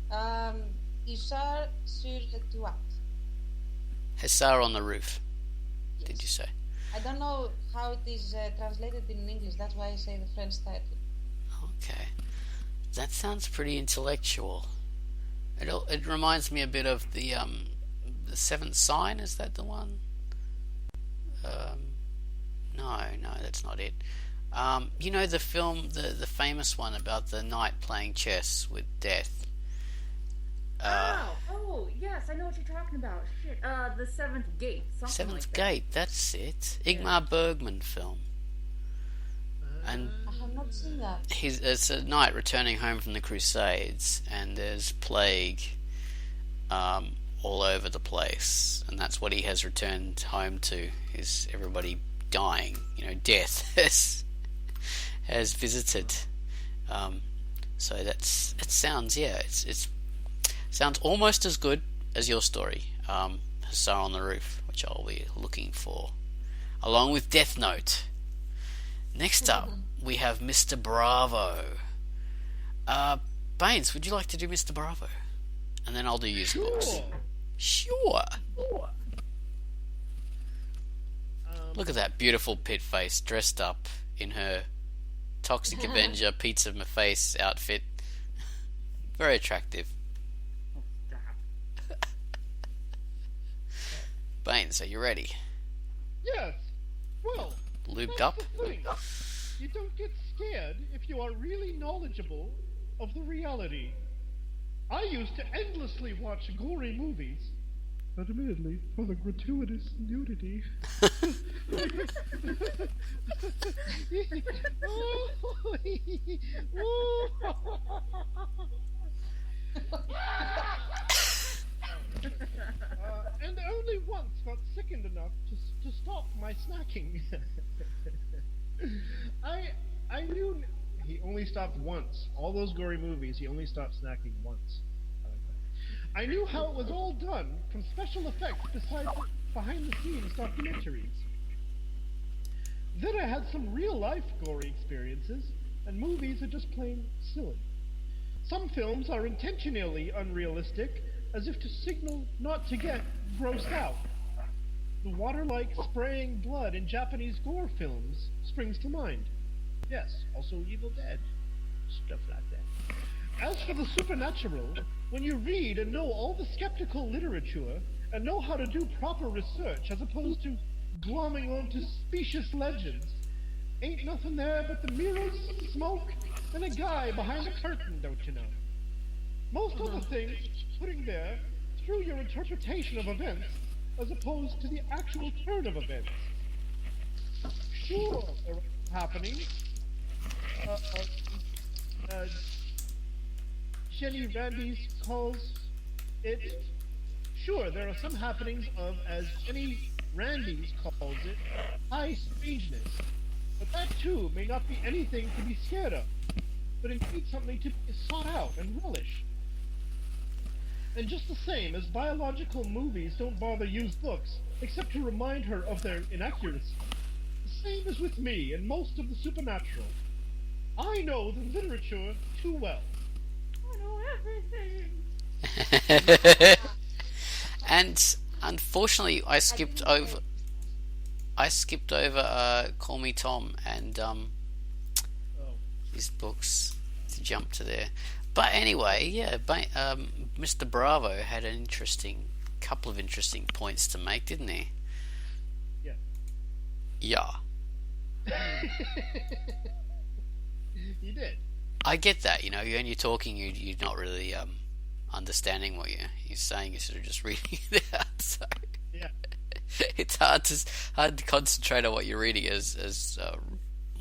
Isar sur le toit. Hussar on the Roof. Yes. Did you say? I don't know how it is translated in English. That's why I say the French title. Okay. That sounds pretty intellectual. It reminds me a bit of the Seventh Sign. Is that the one? No, that's not it. You know the film, the famous one about the knight playing chess with death. Oh, yes, I know what you're talking about. Shit, the Seventh Gate, something Seventh like Gate. That's it. Ingmar Bergman film. And I have not seen that. it's a knight returning home from the Crusades, and there's plague all over the place, and that's what he has returned home to, is everybody dying. Death has visited. So it sounds, it sounds almost as good as your story, Hussar on the Roof, which I'll be looking for, along with Death Note. Next up, we have Mr. Bravo. Baines, would you like to do Mr. Bravo? And then I'll do Usebox. Sure. Look at that beautiful pit face dressed up in her Toxic Avenger Pizza Face outfit. Very attractive. Baines, are you ready? Yes. Well, Lubed that's up? the thing. You don't get scared if you are really knowledgeable of the reality. I used to endlessly watch gory movies, admittedly for the gratuitous nudity. And only once got sickened enough to stop my snacking. I knew he only stopped once. All those gory movies, he only stopped snacking once. I knew how it was all done from special effects besides behind-the-scenes documentaries. Then I had some real-life gory experiences, and movies are just plain silly. Some films are intentionally unrealistic, as if to signal not to get grossed out. The water-like spraying blood in Japanese gore films springs to mind. Yes, also Evil Dead. Stuff like that. As for the supernatural, when you read and know all the skeptical literature, and know how to do proper research as opposed to glomming onto specious legends, ain't nothing there but the mirrors, smoke, and a guy behind a curtain, don't you know? Most other things putting there through your interpretation of events as opposed to the actual turn of events. Sure, there are happenings. Jenny Randy's calls it. Sure, there are some happenings of, as Jenny Randy's calls it, high strangeness. But that too may not be anything to be scared of, but indeed something to be sought out and relish. And just the same as biological movies don't bother use books, except to remind her of their inaccuracy, the same is with me and most of the supernatural. I know the literature too well. I know everything. And unfortunately, I skipped over. Call Me Tom and Oh, his books to jump to there. But anyway, yeah, Mr. Bravo had an couple of interesting points to make, didn't he? yeah. Yeah, You did. I get that. You know, when you're talking, you're not really understanding what you're saying. You're sort of just reading it out. So Yeah. it's hard to concentrate on what you're reading as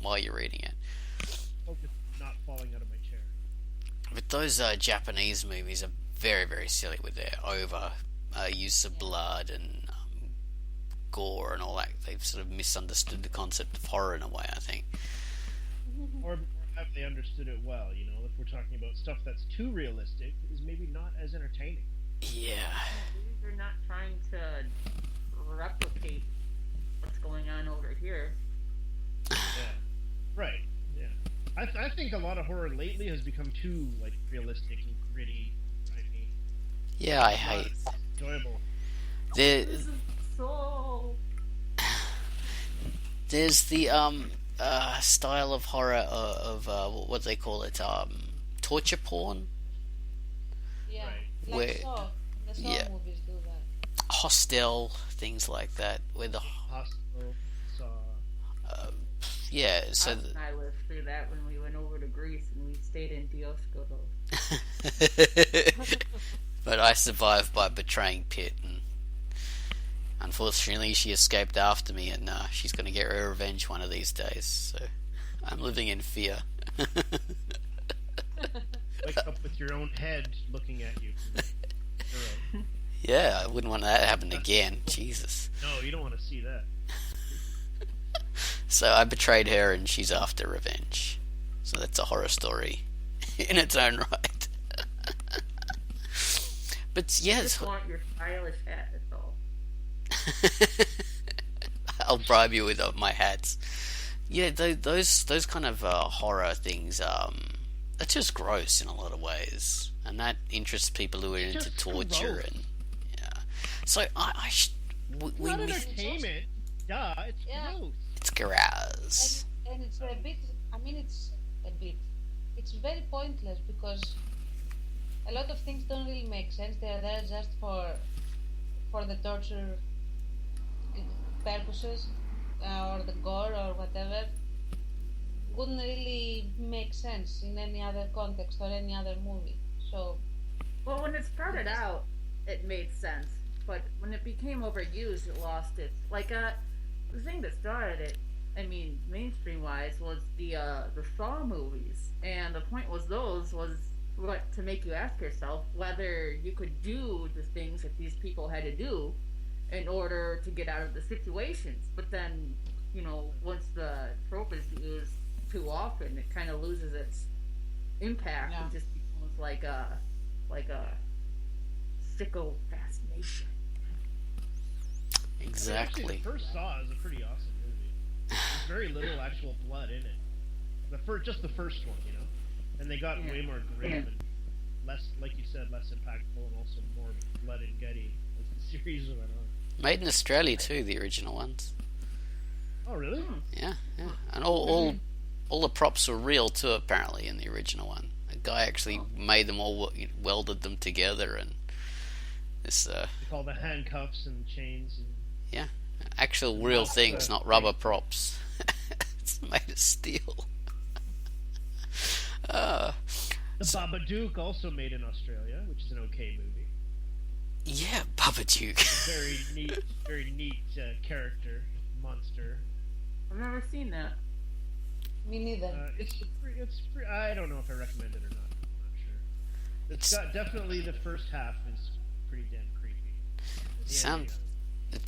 while you're reading it. Focus on not falling out of my chair. But those Japanese movies are very, very silly with their over use of blood and gore and all that. They've sort of misunderstood the concept of horror in a way, I think. Or have they understood it well? You know, if we're talking about stuff that's too realistic, is maybe not as entertaining. Yeah. They're not trying to replicate what's going on over here. Yeah. Right. Yeah. I think a lot of horror lately has become too like realistic and gritty. Grimy. Yeah, I hate. Enjoyable. There, there's the style of horror of what they call it, torture porn. Yeah, Right. like Where- Saw. The Saw yeah. movies do that. Hostel, things like that, where the Hospital. Saw. yeah, so I lived through that when we went over to Greece and we stayed in Dioscoro. but I survived by betraying Pitt, and unfortunately she escaped after me, and she's going to get her revenge one of these days. So I'm living in fear. Wake up with your own head looking at you. From the girl. Yeah, I wouldn't want that to happen again. Jesus. No, you don't want to see that. So I betrayed her, and she's after revenge. So that's a horror story in its own right. But I yes, just want your stylish hat, that's all. I'll bribe you with my hats. Yeah, those kind of horror things, that's just gross in a lot of ways, and that interests people who are into just torture gross. and yeah. So we Not entertainment. Duh, it's Yeah. gross. it's gross. And it's a bit, I mean, it's very pointless because a lot of things don't really make sense. They're there just for the torture purposes or the gore or whatever. Wouldn't really make sense in any other context or any other movie. So, Well, when it started out, it made sense, but when it became overused, it lost its the thing that started it. I mean, mainstream wise, was the Saw movies, and the point was what to make you ask yourself whether you could do the things that these people had to do in order to get out of the situations. But then, once the trope is used too often, it kind of loses its impact and just becomes like a sicko fascination. Exactly. Actually, the first Saw is a pretty awesome movie. There's very little actual blood in it. Just the first one, and they got way more grim and less, like you said, less impactful, and also more blood and gutty as the series went on. Made in Australia too, the original ones. Oh, really? Yeah, and all the props were real too, apparently, in the original one. A guy actually made them all, welded them together, and this They call the handcuffs and chains. And actual real things, not rubber props. It's made of steel. The Babadook, also made in Australia, which is an okay movie. Yeah, Babadook. Very neat character, monster. I've never seen that. me neither. It's I don't know if I recommend it or not. I'm not sure. It's got definitely the first half is pretty damn creepy.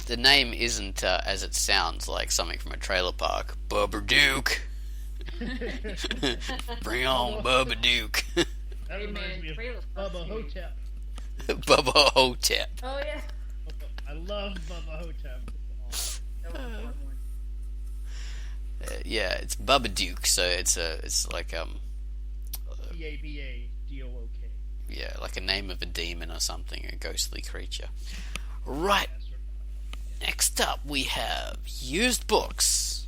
The name isn't as it sounds, like something from a trailer park. Babadook. Bring on Babadook. That reminds me of Bubba Hotep. Bubba Hotep. Oh yeah. I love Bubba Hotep. It's awesome. That was a fun one. Yeah, it's Babadook, so it's like Babadook. yeah, like a name of a demon or something, a ghostly creature. Right. Next up, we have used books,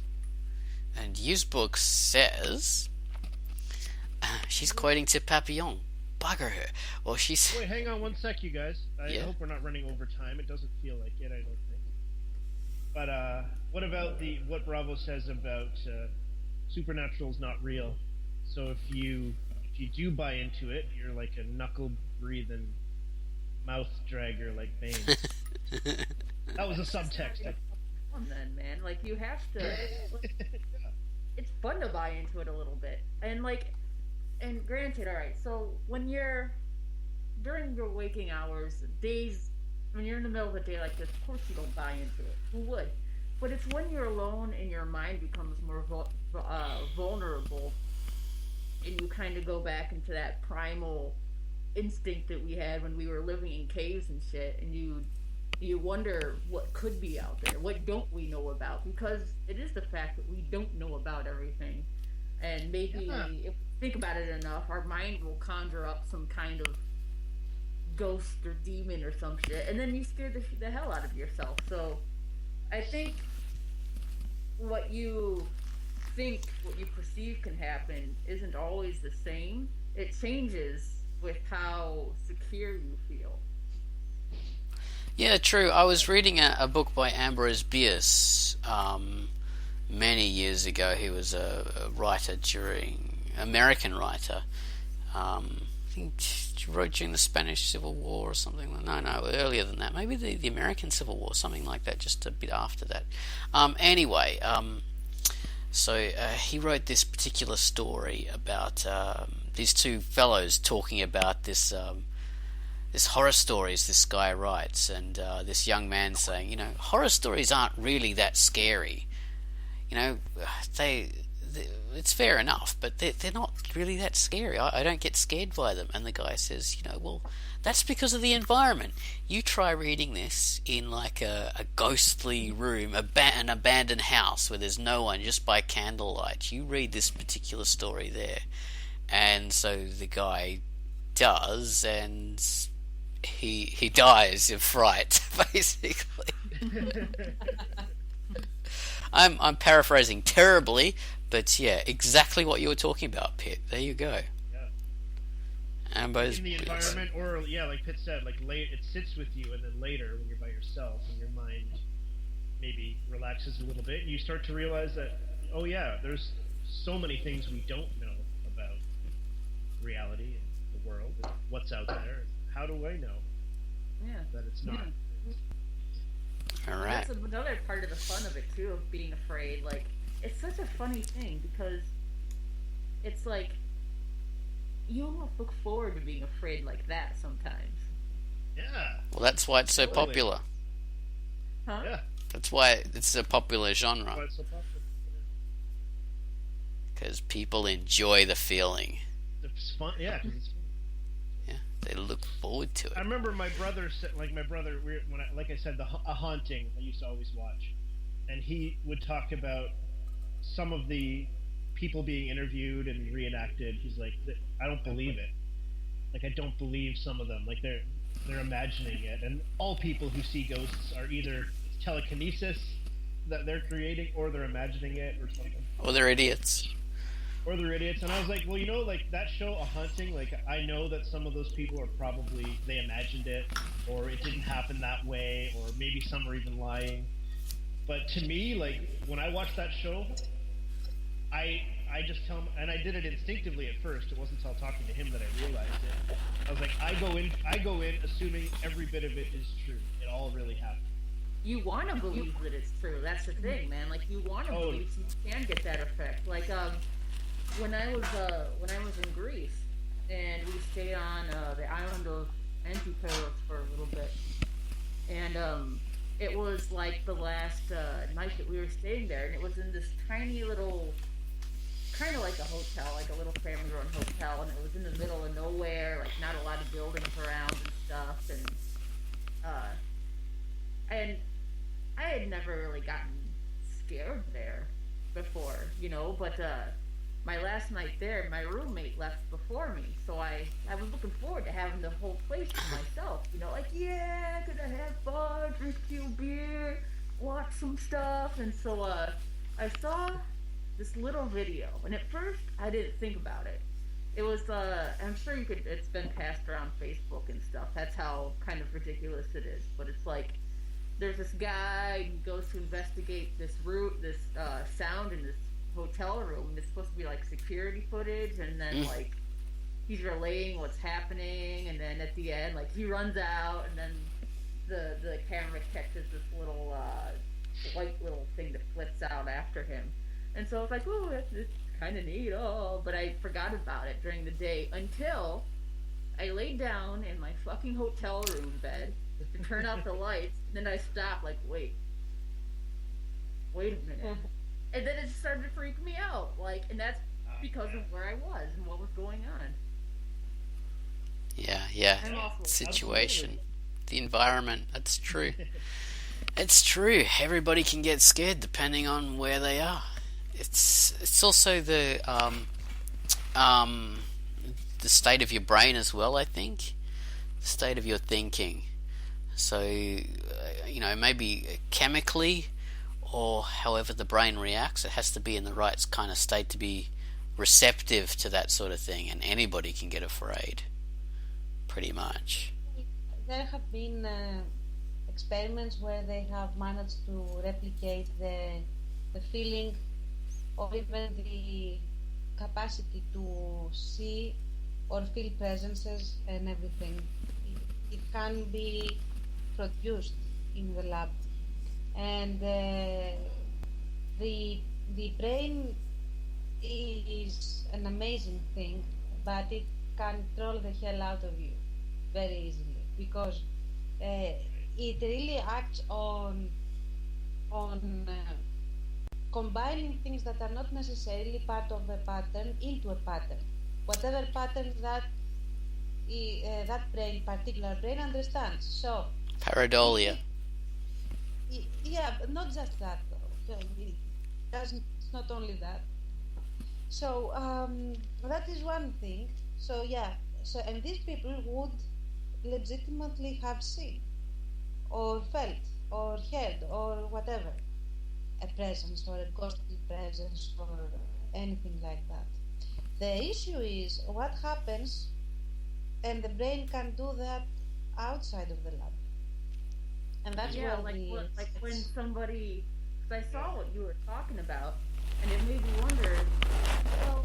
and used books says she's quoting to Papillon. Bugger her. Well, she's. Wait, hang on one sec, you guys. I Yeah. hope we're not running over time. It doesn't feel like it, I don't think. But what about what Bravo says about Supernatural's not real? So if you do buy into it, you're like a knuckle breathing mouth dragger like Bane. That was a subtext. Come on then, man. Like, you have to. It's fun to buy into it a little bit. And granted, alright, so when you're. During your waking hours, days. When you're in the middle of the day like this, of course you don't buy into it. Who would? But it's when you're alone and your mind becomes more vulnerable, and you kind of go back into that primal instinct that we had when we were living in caves and shit, and you wonder what could be out there, what don't we know about, because it is the fact that we don't know about everything, and maybe if we think about it enough, our mind will conjure up some kind of ghost or demon or some shit, and then you scare the hell out of yourself. So I think what you perceive can happen isn't always the same. It changes with how secure you feel. Yeah, true. I was reading a book by Ambrose Bierce many years ago. He was a writer American writer. I think he wrote during the Spanish Civil War or something. No, earlier than that. Maybe the American Civil War, something like that, just a bit after that. Anyway, so he wrote this particular story about these two fellows talking about this horror stories this guy writes, and this young man saying, horror stories aren't really that scary. It's fair enough, but they're not really that scary. I don't get scared by them. And the guy says, well, that's because of the environment. You try reading this in like a ghostly room, an abandoned house where there's no one, just by candlelight. You read this particular story there. And so the guy does, and he dies of fright, basically. I'm paraphrasing terribly, but yeah, exactly what you were talking about, Pitt. There you go. Yeah. Ambo's in the environment, or like Pitt said, like it sits with you, and then later when you're by yourself and your mind maybe relaxes a little bit, and you start to realize that, oh yeah, there's so many things we don't know about reality and the world and what's out there. How do I know that it's not? All right. That's another part of the fun of it too, of being afraid. Like, it's such a funny thing because it's like you almost look forward to being afraid like that sometimes. Yeah. Well, that's why it's so popular. Huh? Yeah. That's why it's a popular genre. Why it's so popular. Because people enjoy the feeling. It's fun. Yeah. 'Cause it's fun. Yeah, they look forward to it. I remember my brother said, like like I said, a haunting I used to always watch, and he would talk about some of the people being interviewed and reenacted. He's like, I don't believe it. Like, I don't believe some of them. Like, they're imagining it, and all people who see ghosts are either telekinesis that they're creating, or they're imagining it, or something. Or they're idiots. Or they're idiots. And I was like, well, like that show, A Haunting, like I know that some of those people are probably, they imagined it, or it didn't happen that way, or maybe some are even lying. But to me, like, when I watched that show, I just tell him, and I did it instinctively at first. It wasn't until talking to him that I realized it. I was like, I go in assuming every bit of it is true. It all really happened. You want to believe that it's true. That's the thing, man. Like, you want to believe so you can get that effect. Like, when I was in Greece, and we stayed on the island of Antiparos for a little bit, and it was like the last night that we were staying there, and it was in this tiny little, kind of like a hotel, like a little family-run hotel, and it was in the middle of nowhere, like not a lot of buildings around and stuff, and I had never really gotten scared there. before, but my last night there, my roommate left before me, so I was looking forward to having the whole place to myself, like, yeah, gonna have fun, drink a few beer, watch some stuff. And so I saw this little video, and at first I didn't think about it. It was I'm sure it's been passed around Facebook and stuff, that's how kind of ridiculous it is, but it's like there's this guy who goes to investigate this sound in this hotel room, and it's supposed to be like security footage, and then like he's relaying what's happening, and then at the end, like, he runs out, and then the camera catches this little white little thing that flips out after him. And so I was like, oh, it's kind of neat, but I forgot about it during the day until I laid down in my fucking hotel room bed to turn out the lights, and then I stopped, like, wait a minute. And then it started to freak me out, like, and that's because of where I was and what was going on. Yeah. Situation. The environment, that's true. It's true. Everybody can get scared depending on where they are. It's also the state of your brain as well, I think. The state of your thinking. So, maybe chemically, or however the brain reacts, it has to be in the right kind of state to be receptive to that sort of thing, and anybody can get afraid, pretty much. There have been experiments where they have managed to replicate the feeling or even the capacity to see or feel presences and everything. It can be produced in the lab. And the brain is an amazing thing, but it can troll the hell out of you very easily, because it really acts on combining things that are not necessarily part of a pattern into a pattern, whatever pattern that particular brain understands. So pareidolia. Yeah, but not just that though. It's not only that. So that is one thing. So yeah. So, and these people would legitimately have seen, or felt, or heard, or whatever, a presence or a ghostly presence or anything like that. The issue is what happens, and the brain can do that outside of the lab. And that's yeah, like when somebody, because I saw what you were talking about, and it made me wonder, well,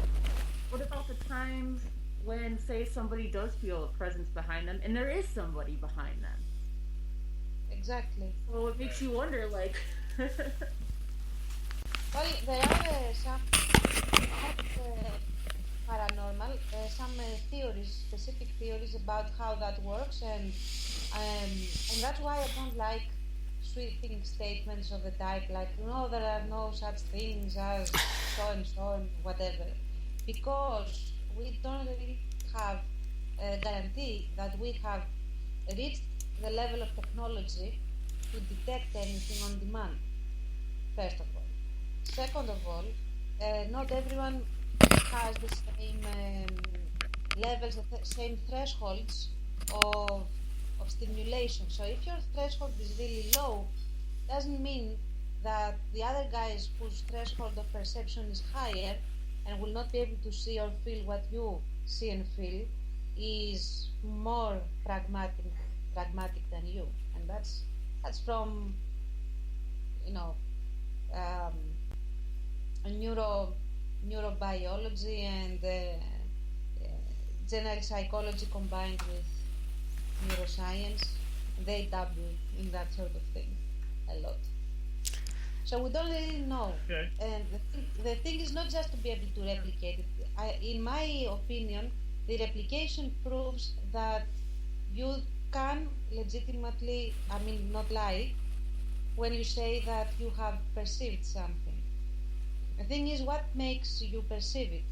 what about the times when, say, somebody does feel a presence behind them, and there is somebody behind them? Exactly. So it makes you wonder, like... Well, there are some paranormal, some theories, specific theories about how that works, and that's why I don't like sweeping statements of the type like, no, there are no such things as so and whatever, because we don't really have a guarantee that we have reached the level of technology to detect anything on demand, first of all. Second of all, not everyone has the same levels, the same thresholds of stimulation. So if your threshold is really low, doesn't mean that the other guys whose threshold of perception is higher and will not be able to see or feel what you see and feel is more pragmatic than you. And that's from, neurobiology and general psychology combined with neuroscience. They dabble in that sort of thing a lot. So we don't really know. Okay. And the thing is not just to be able to replicate it. In my opinion, the replication proves that you can legitimately, not lie, when you say that you have perceived something. The thing is, what makes you perceive it?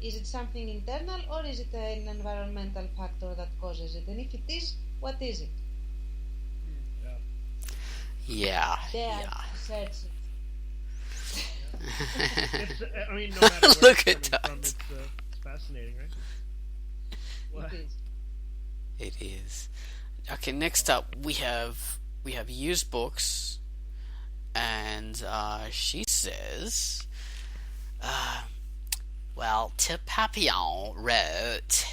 Is it something internal, or is it an environmental factor that causes it? And if it is, what is it? Yeah. Search it. It's, I mean, no matter where Look it's at coming that. from, it's fascinating, right? What? It is. It is. Okay, next up we have used books, and she says, well, Tip Papillon wrote,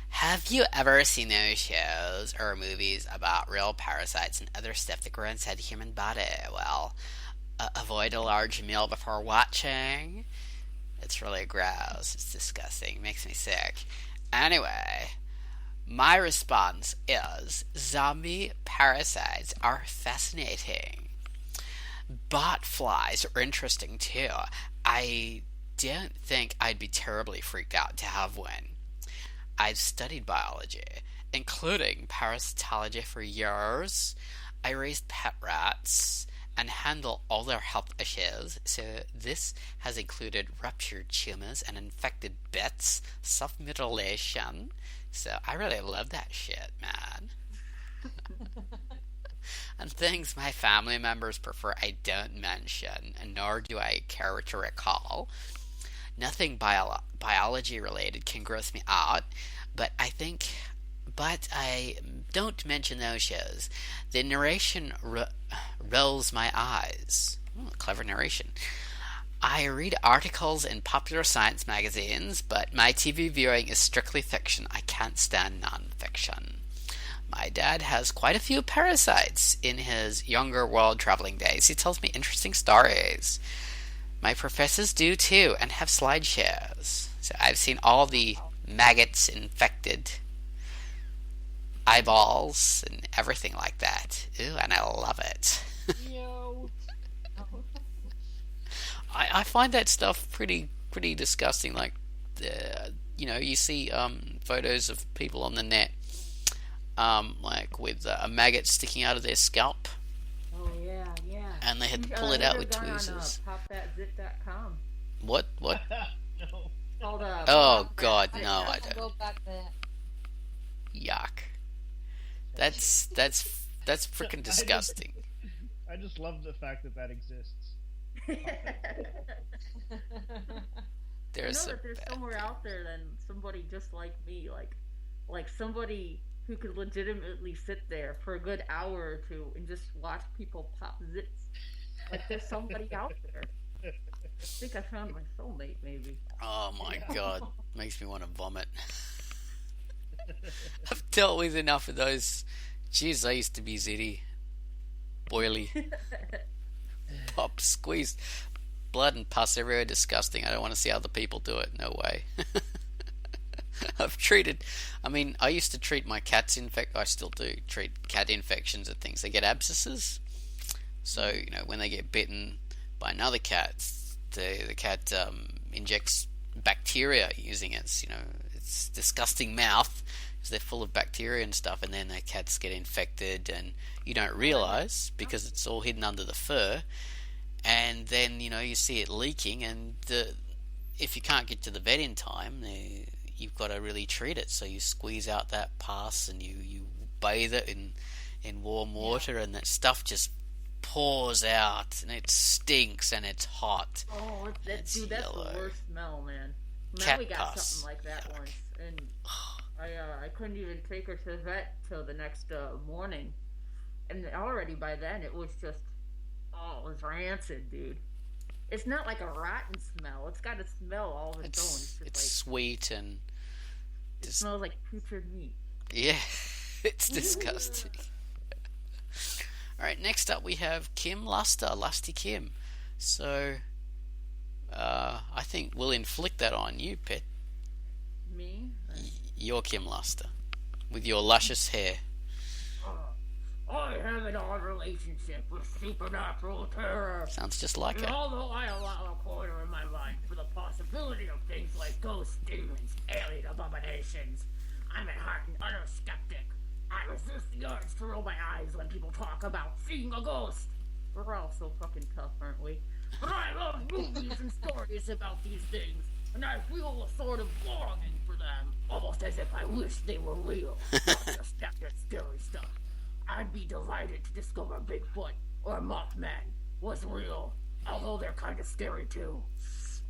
have you ever seen those shows or movies about real parasites and other stuff that grow inside the human body? Well, avoid a large meal before watching. It's really gross. It's disgusting. It makes me sick. Anyway, my response is zombie parasites are fascinating. Bot flies are interesting too. I don't think I'd be terribly freaked out to have one. I've studied biology, including parasitology, for years. I raised pet rats and handle all their health issues, so this has included ruptured tumors and infected bits, self-mutilation. So I really love that shit, man. And things my family members prefer I don't mention, and nor do I care to recall. Nothing biology related can gross me out, but I don't mention those shows. The narration rolls my eyes. Clever narration. I read articles in popular science magazines, but my TV viewing is strictly fiction. I can't stand non-fiction. My dad has quite a few parasites in his younger world-traveling days. He tells me interesting stories. My professors do too, and have slideshows. So I've seen all the maggots, infected eyeballs, and everything like that. Ooh, and I love it. Yo. I find that stuff pretty disgusting. Like, you see photos of people on the net, like with a maggot sticking out of their scalp, Oh yeah, yeah. and they had to pull it out with On, tweezers. popthatzit.com. What? No. Called, Oh God, no, I I'll don't. go back there. Yuck. That's freaking disgusting. I just love the fact that exists. I There's know that there's somewhere out there then somebody just like me, like somebody who could legitimately sit there for a good hour or two and just watch people pop zits. Like there's somebody out there. I think I found my soulmate, maybe. Oh my God, makes me want to vomit. I've dealt with enough of those. Jeez, I used to be zitty, boily, pop, squeezed, blood and pus everywhere. Disgusting. I don't want to see other people do it. No way. I used to treat my cats I still do treat cat infections and things. They get abscesses. So, when they get bitten by another cat, the cat injects bacteria using its disgusting mouth, because they're full of bacteria and stuff, and then the cats get infected, and you don't realize because it's all hidden under the fur, and then you see it leaking, and if you can't get to the vet in time, you've got to really treat it. So you squeeze out that pus, and you bathe it in warm water, and that stuff just pours out, and it stinks, and it's hot. Oh, that's yellow. the worst smell, man. Cat We got pus. something like that Yuck. once, and I couldn't even take her to the vet till the next morning, and already by then it was just, it was rancid, dude. It's not like a rotten smell. It's got a smell all of its own. It's It's just sweet and it smells like putrid meat. yeah, it's disgusting. Alright, next up we have Kim Luster, Lusty Kim. So, I think we'll inflict that on you, Pet. Me? You're Kim Luster, with your luscious hair. I have an odd relationship with supernatural terror. Sounds just like And it. although I allow a corner in my mind for the possibility of things like ghosts, demons, alien abominations, I'm at heart an utter skeptic. I resist the urge to roll my eyes when people talk about seeing a ghost. We're all so fucking tough, aren't we? But I love movies and stories about these things, and I feel a sort of longing for them, almost as if I wish they were real, not just that scary stuff. I'd be delighted to discover Bigfoot or Mothman was real. although they're kind of scary too.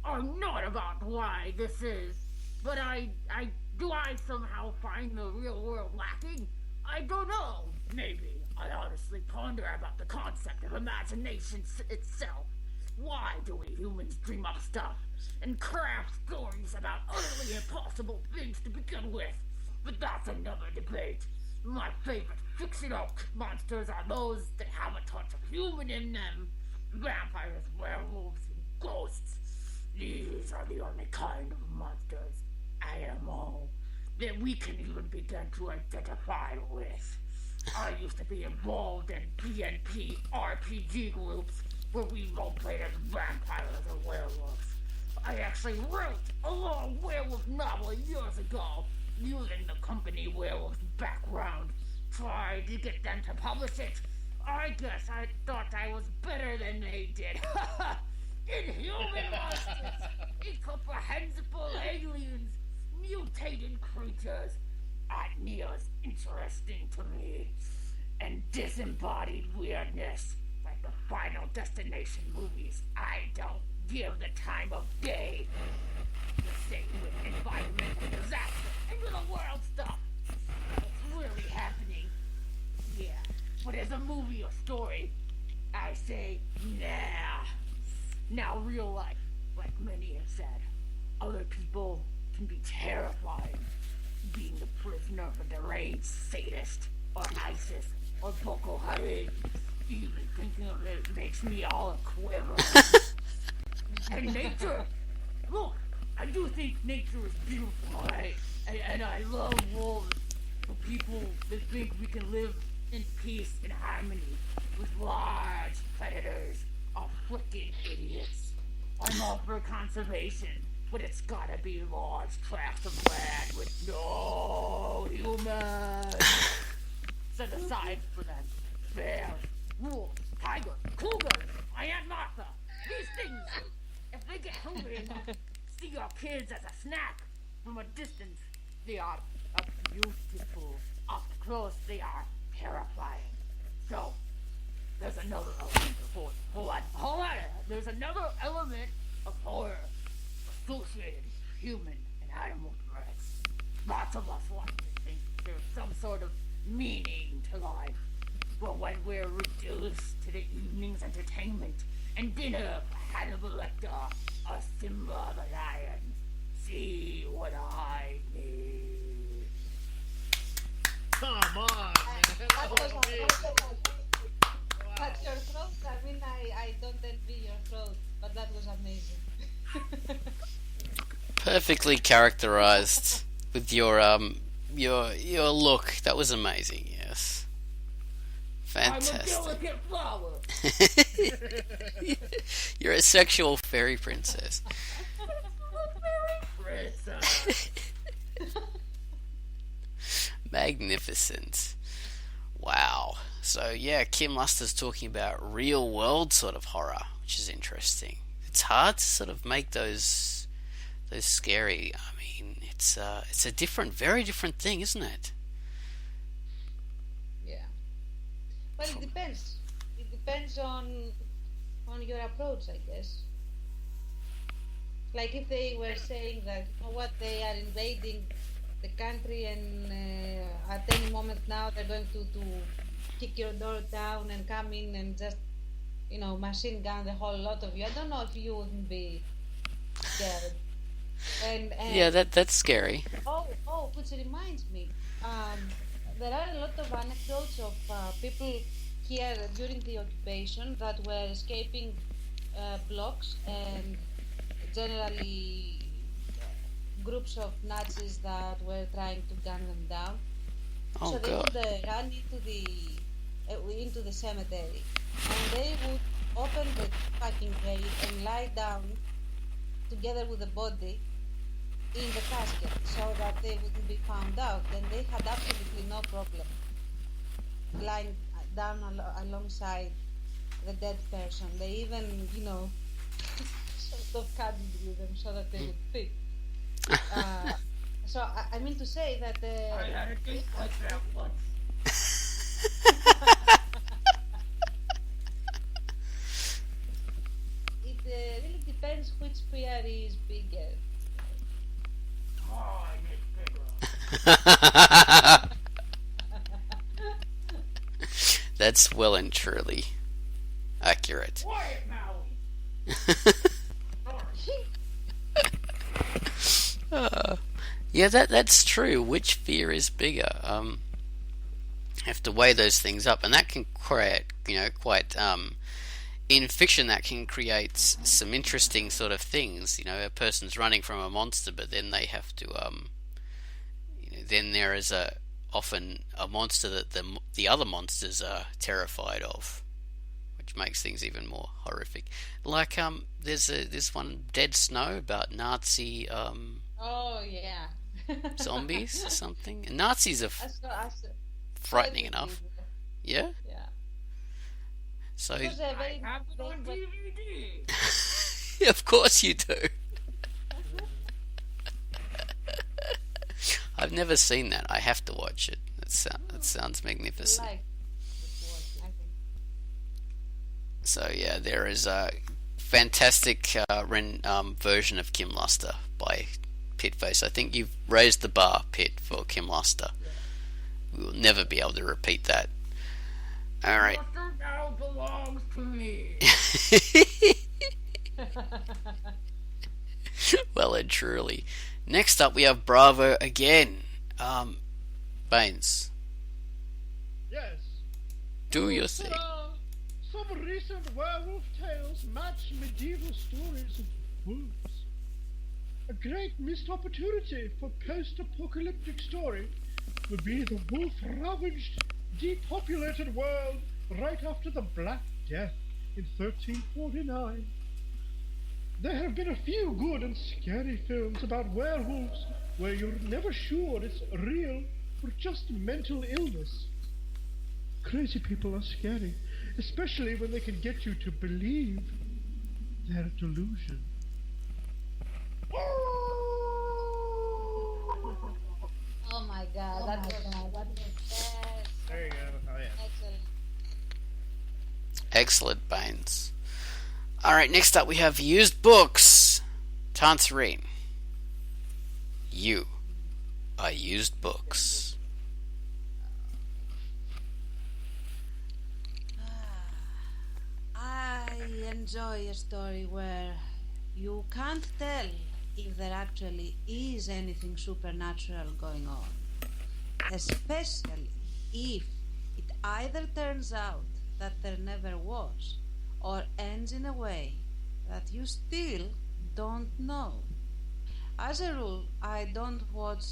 I'm not about why this is, but do I somehow find the real world lacking? I don't know. Maybe. I honestly ponder about the concept of imagination itself. Why do we humans dream up stuff and craft stories about utterly impossible things to begin with? But that's another debate. My favorite fictional monsters are those that have a touch of human in them. Vampires, werewolves, and ghosts. These are the only kind of monsters, animal, that we can even begin to identify with. I used to be involved in PNP RPG groups where we roleplayed as vampires or werewolves. I actually wrote a long werewolf novel years ago using the company Werewolf's background. Tried to get them to publish it. I guess I thought I was better than they did. Inhuman monsters, incomprehensible aliens, mutated creatures aren't near as interesting to me. And disembodied weirdness, like the Final Destination movies, I don't give the time of day. The same with environmental disaster and the world stuff. What's really happening? Yeah, but as a movie or story, I say, nah. Now real life, like many have said, other people can be terrifying. Being the prisoner of a deranged sadist, or ISIS, or Boko Haram. Even thinking of it makes me all a quiver. And nature, look, I do think nature is beautiful, right? And I love wolves. For people that think we can live in peace and harmony with large predators are freaking idiots. I'm all for conservation, but it's gotta be large tracts of land with no humans. Set aside for them. Bears, wolves, tigers, cougars, my Aunt Martha. These things, if they get hungry enough, see your kids as a snack from a distance, they are beautiful. Up close, they are terrifying. So, there's another element of horror. Hold on. There's another element of horror associated with human and animal threats. Lots of us like to think there's some sort of meaning to life. But when we're reduced to the evening's entertainment and dinner for Hannibal Lecter or Simba the Lion, see what I mean. Come on, man. That was Oh, man. But your throat, I mean, I don't envy your throat, but that was amazing. Perfectly characterized with your look. That was amazing. Yes, fantastic. I'm a delicate flower. You're a sexual fairy princess. Princess. Magnificent. Wow. So yeah, Kim Luster's talking about real world sort of horror, which is interesting. It's hard to sort of make those scary. I mean, it's a different, very different thing, isn't it? Yeah. Well, it depends. It depends on your approach, I guess. Like if they were saying that, you know what, they are invading the country and at any moment now they're going to kick your door down and come in and just, machine gun the whole lot of you. I don't know if you wouldn't be scared. And Yeah, that's scary. Which reminds me, there are a lot of anecdotes of people here during the occupation that were escaping blocks and generally groups of Nazis that were trying to gun them down. Oh So they god. would run into the cemetery, and they would open the fucking grave and lie down together with the body in the casket so that they wouldn't be found out. Then they had absolutely no problem lying down alongside the dead person. They even, sort of cuddled with them so that they would fit. So I mean to say that I had a date like that once. That's well and truly accurate. Quiet, Maui. Yeah, that's true. Which fear is bigger? Have to weigh those things up, and that can create, quite in fiction that can create some interesting sort of things. A person's running from a monster, but then they have to, then there is often a monster that the other monsters are terrified of, which makes things even more horrific. Like there's this one, Dead Snow, about Nazi Oh yeah. zombies or something. And Nazis are I saw frightening it enough. is, Yeah. Yeah. So It was a I very have it on very- DVD. of course you do. I've never seen that. I have to watch it. That sounds magnificent. like I think. So yeah, there is a fantastic version of Kim Luster by Pitface. I think you've raised the bar, Pit, for Kim Luster. We will never be able to repeat that. All right. Buster now belongs to me. Well and truly. Next up, we have Bravo again. Baines, Yes. do your thing. Some recent werewolf tales match medieval stories of wolves. A great missed opportunity for post-apocalyptic story would be the wolf-ravaged, depopulated world right after the Black Death in 1349. There have been a few good and scary films about werewolves where you're never sure it's real or just mental illness. Crazy people are scary, especially when they can get you to believe their delusion. Oh my god, that was best. There you go. Oh yeah. Excellent. Excellent, Baines. Alright, next up we have used books. Tanserine. You are used books. I enjoy a story where you can't tell if there actually is anything supernatural going on. Especially if it either turns out that there never was, or ends in a way that you still don't know. As a rule, I don't watch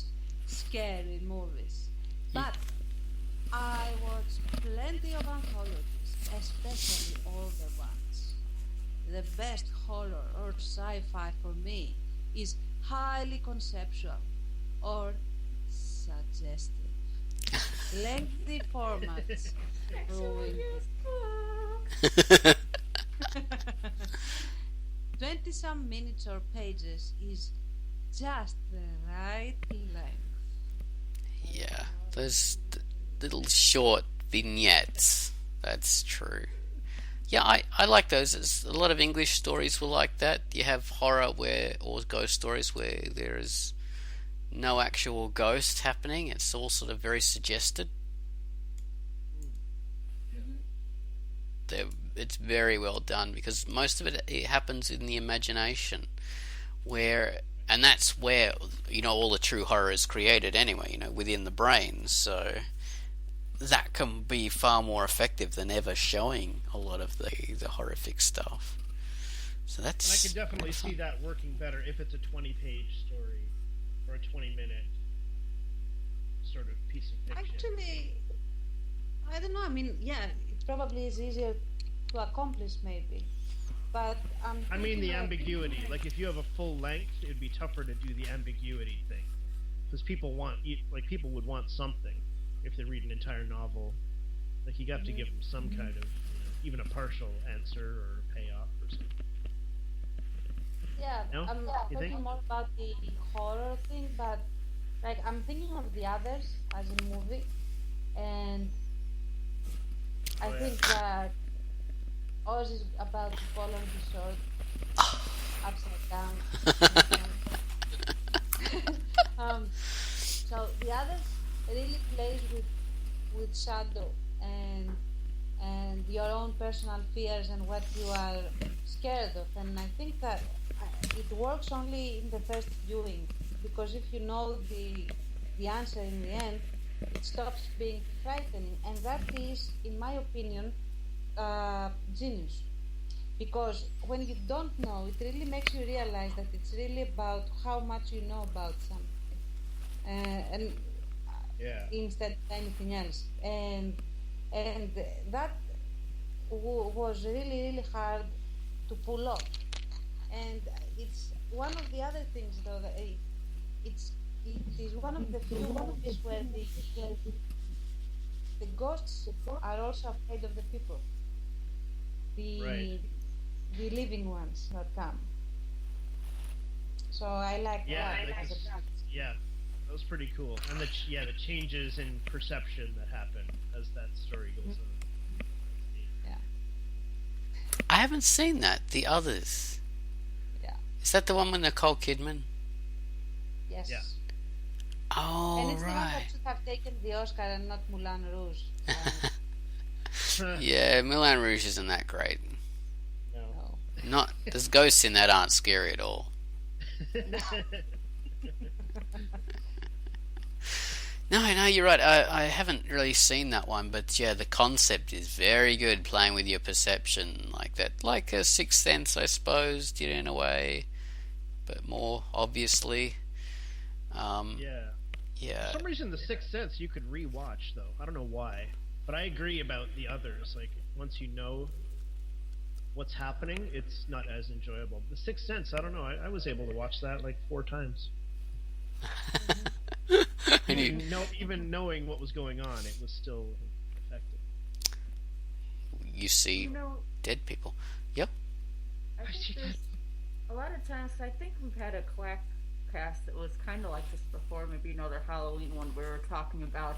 scary movies, but I watch plenty of anthologies, especially older ones. The best horror or sci-fi for me is highly conceptual or suggestive. Lengthy formats ruin 20 some minutes or pages is just the right length. Yeah, those little short vignettes. That's true. Yeah, I like those. There's a lot of English stories were like that. You have horror or ghost stories where there is no actual ghost happening. It's all sort of very suggested. It's very well done because most of it happens in the imagination, and that's where all the true horror is created anyway. Within the brain. So that can be far more effective than ever showing a lot of the horrific stuff. So that's. And I can definitely see that working better if it's a 20-page story or a 20-minute sort of piece of fiction. Actually, I don't know. I mean, yeah, it probably is easier to accomplish, maybe. But I mean the ambiguity. Like if you have a full length, it'd be tougher to do the ambiguity thing, because people would want something if they read an entire novel. Like you have to give them some kind of, even a partial answer or payoff or something. Yeah, No? I'm You think? talking more about the horror thing, but I'm thinking of the others as a movie, and I Oh, yeah. think that Oz is about to fall on his sword upside down. So the others really plays with shadow and your own personal fears and what you are scared of. And I think that it works only in the first viewing, because if you know the answer in the end, it stops being frightening, and that is, in my opinion, genius. Because when you don't know, it really makes you realize that it's really about how much you know about something, and Yeah. instead of anything else. And that was really hard to pull off. And it's one of the other things, though, that it is one of the few movies where the ghosts are also afraid of the people, Right. the living ones that come. So I like Yeah. that Like as a this, practice. yeah. That was pretty cool. And the changes in perception that happen as that story goes on. Yeah, I haven't seen that. The Others. yeah, Is that the one with Nicole Kidman? yes. Yeah. And Oh, it's the one that right. should have taken the Oscar and not Moulin Rouge. Yeah, Moulin Rouge isn't that great. No. No. Not there's ghosts in that aren't scary at all. No, you're right. I haven't really seen that one, but yeah, the concept is very good, playing with your perception like that, like a Sixth Sense, I suppose, in a way, but more obviously. Yeah. Yeah, For some reason, The Sixth Sense you could rewatch though. I don't know why, but I agree about the others. Like once you know what's happening, it's not as enjoyable. The Sixth Sense, I don't know. I was able to watch that like 4 times. and you, Even knowing what was going on, it was still effective. you see You know, dead people. Yep. I think there's a lot of times. I think we've had a Quackcast that was kind of like this before. Maybe another Halloween one where we're talking about,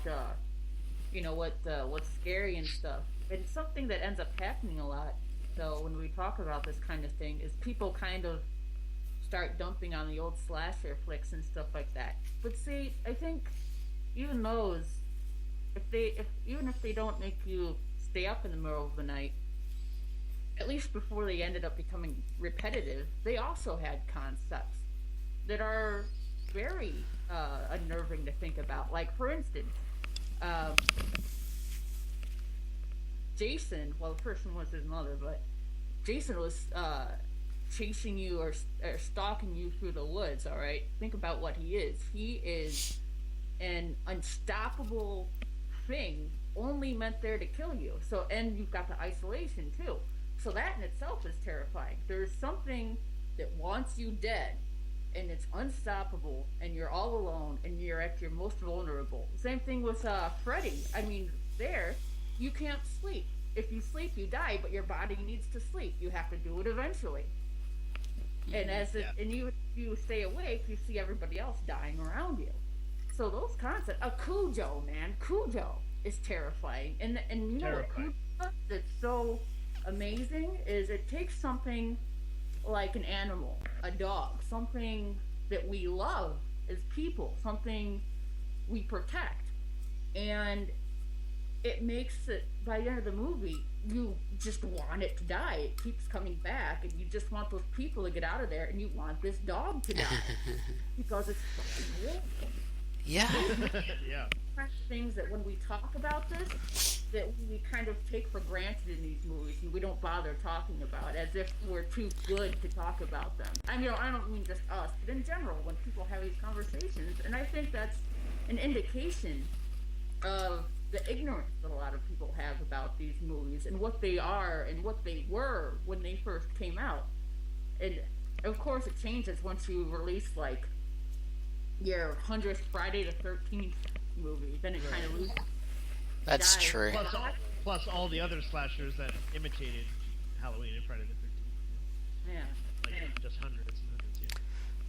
what's scary and stuff. And something that ends up happening a lot, though, when we talk about this kind of thing, is people kind of start dumping on the old slasher flicks and stuff like that. But see, I think even those, even if they don't make you stay up in the middle of the night, at least before they ended up becoming repetitive, they also had concepts that are very unnerving to think about. Like, for instance, Jason, well, the first one was his mother, but Jason was chasing you or stalking you through the woods, all right? Think about what he is. He is an unstoppable thing only meant there to kill you. So, and you've got the isolation, too. So that in itself is terrifying. There's something that wants you dead, and it's unstoppable, and you're all alone, and you're at your most vulnerable. Same thing with Freddy. I mean, there, you can't sleep. If you sleep, you die, but your body needs to sleep. You have to do it eventually. And you stay awake, you see everybody else dying around you. So those concepts, Cujo, man, Cujo is terrifying. And you know what Cujo does that's so amazing is it takes something like an animal, a dog, something that we love as people, something we protect, and it makes it, by the end of the movie, you just want it to die. It keeps coming back, and you just want those people to get out of there, and you want this dog to die because it's fucking real. Yeah. Yeah. Things that when we talk about this, that we kind of take for granted in these movies, and we don't bother talking about, as if we're too good to talk about them. I mean, I don't mean just us, but in general, when people have these conversations, and I think that's an indication of the ignorance that a lot of people have about these movies and what they are and what they were when they first came out. And of course, it changes once you release like your 100th Friday the 13th movie. Then it kind of loses. That's dies. true. Plus all the other slashers that imitated Halloween and Friday the 13th. Yeah. Like just hundreds and hundreds.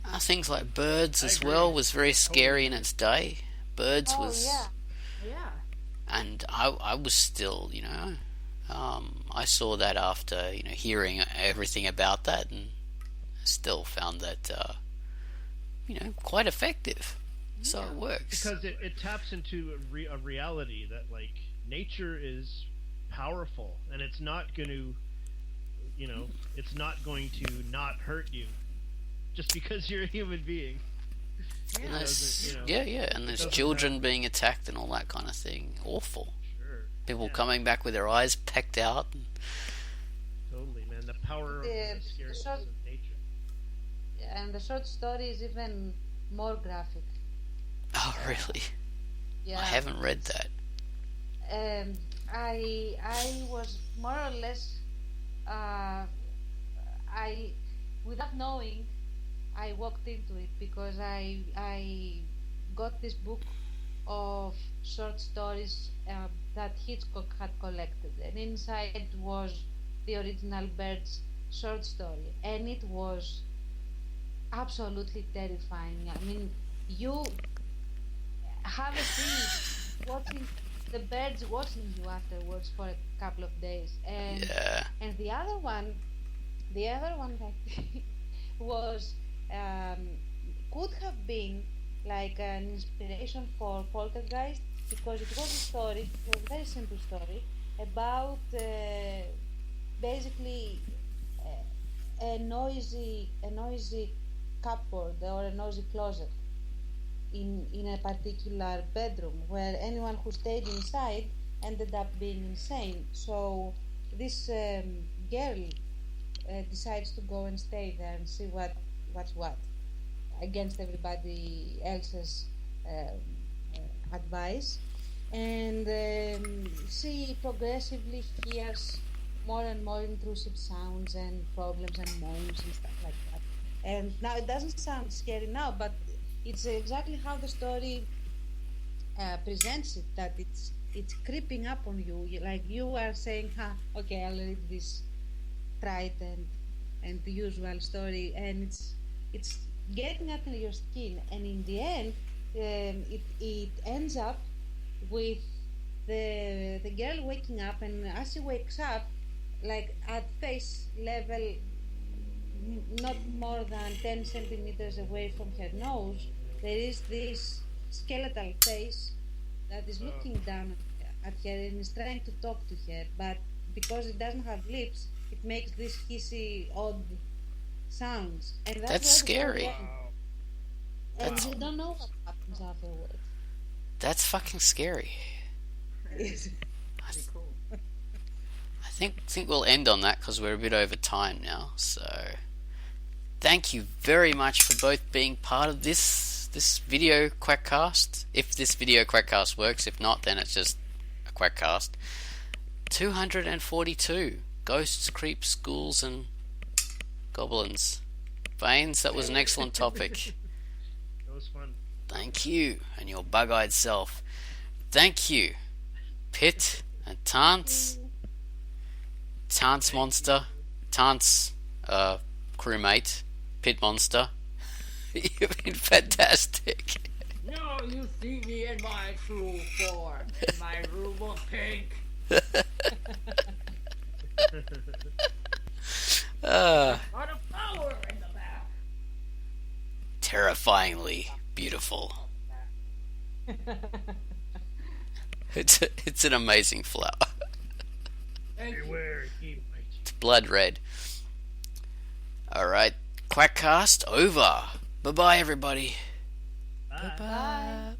Yeah. Things like Birds I as agree. well was very scary in its day. Birds Oh, was, yeah. Yeah. and I was still, I saw that after hearing everything about that, and still found that quite effective. So it works. Because it taps into a reality that, like, nature is powerful, and it's not going to, it's not going to not hurt you just because you're a human being. And and there's children being attacked and all that kind of thing. Awful. Sure. People coming back with their eyes pecked out. Totally, man. The power of the scariness of nature. Yeah, and the short story is even more graphic. Oh, really? Yeah. I haven't read that. I was more or less, without knowing, I walked into it because I got this book of short stories that Hitchcock had collected, and inside was the original Birds short story, and it was absolutely terrifying. I mean, you have a scene watching the birds watching you afterwards for a couple of days, and the other one that was could have been like an inspiration for Poltergeist, because it was a very simple story about basically a noisy cupboard or a noisy closet in a particular bedroom where anyone who stayed inside ended up being insane. So this girl decides to go and stay there and see what's what, against everybody else's advice, and she progressively hears more and more intrusive sounds and problems and moans and stuff like that. And now it doesn't sound scary now, but it's exactly how the story presents it, that it's creeping up on you. Like you are saying, okay, I'll read this trite and the usual story, and it's getting up in your skin, and in the end it ends up with the girl waking up, and as she wakes up, like at face level, not more than 10 centimeters away from her nose, there is this skeletal face that is looking down at her and is trying to talk to her, but because it doesn't have lips, it makes these hissy, odd sounds. And that's scary. And you don't know what happens afterwards. That's fucking scary. Yes. I think we'll end on that because we're a bit over time now. So, thank you very much for both being part of this video Quackcast. If this video Quackcast works, if not, then it's just a Quackcast. 242 ghosts, creeps, ghouls, and goblins. Baines, that was an excellent topic. That was fun. Thank you, and your bug-eyed self. Thank you, Pit and Tance. Tance Monster. Tance crewmate. Pit Monster. You've been fantastic. Now you see me in my true form, in my room of pink. uh, Lot of power in the back. Terrifyingly beautiful. It's an amazing flower. Beware, he might. It's blood red. Alright, Quackcast over. Bye bye, everybody. Bye. Bye bye.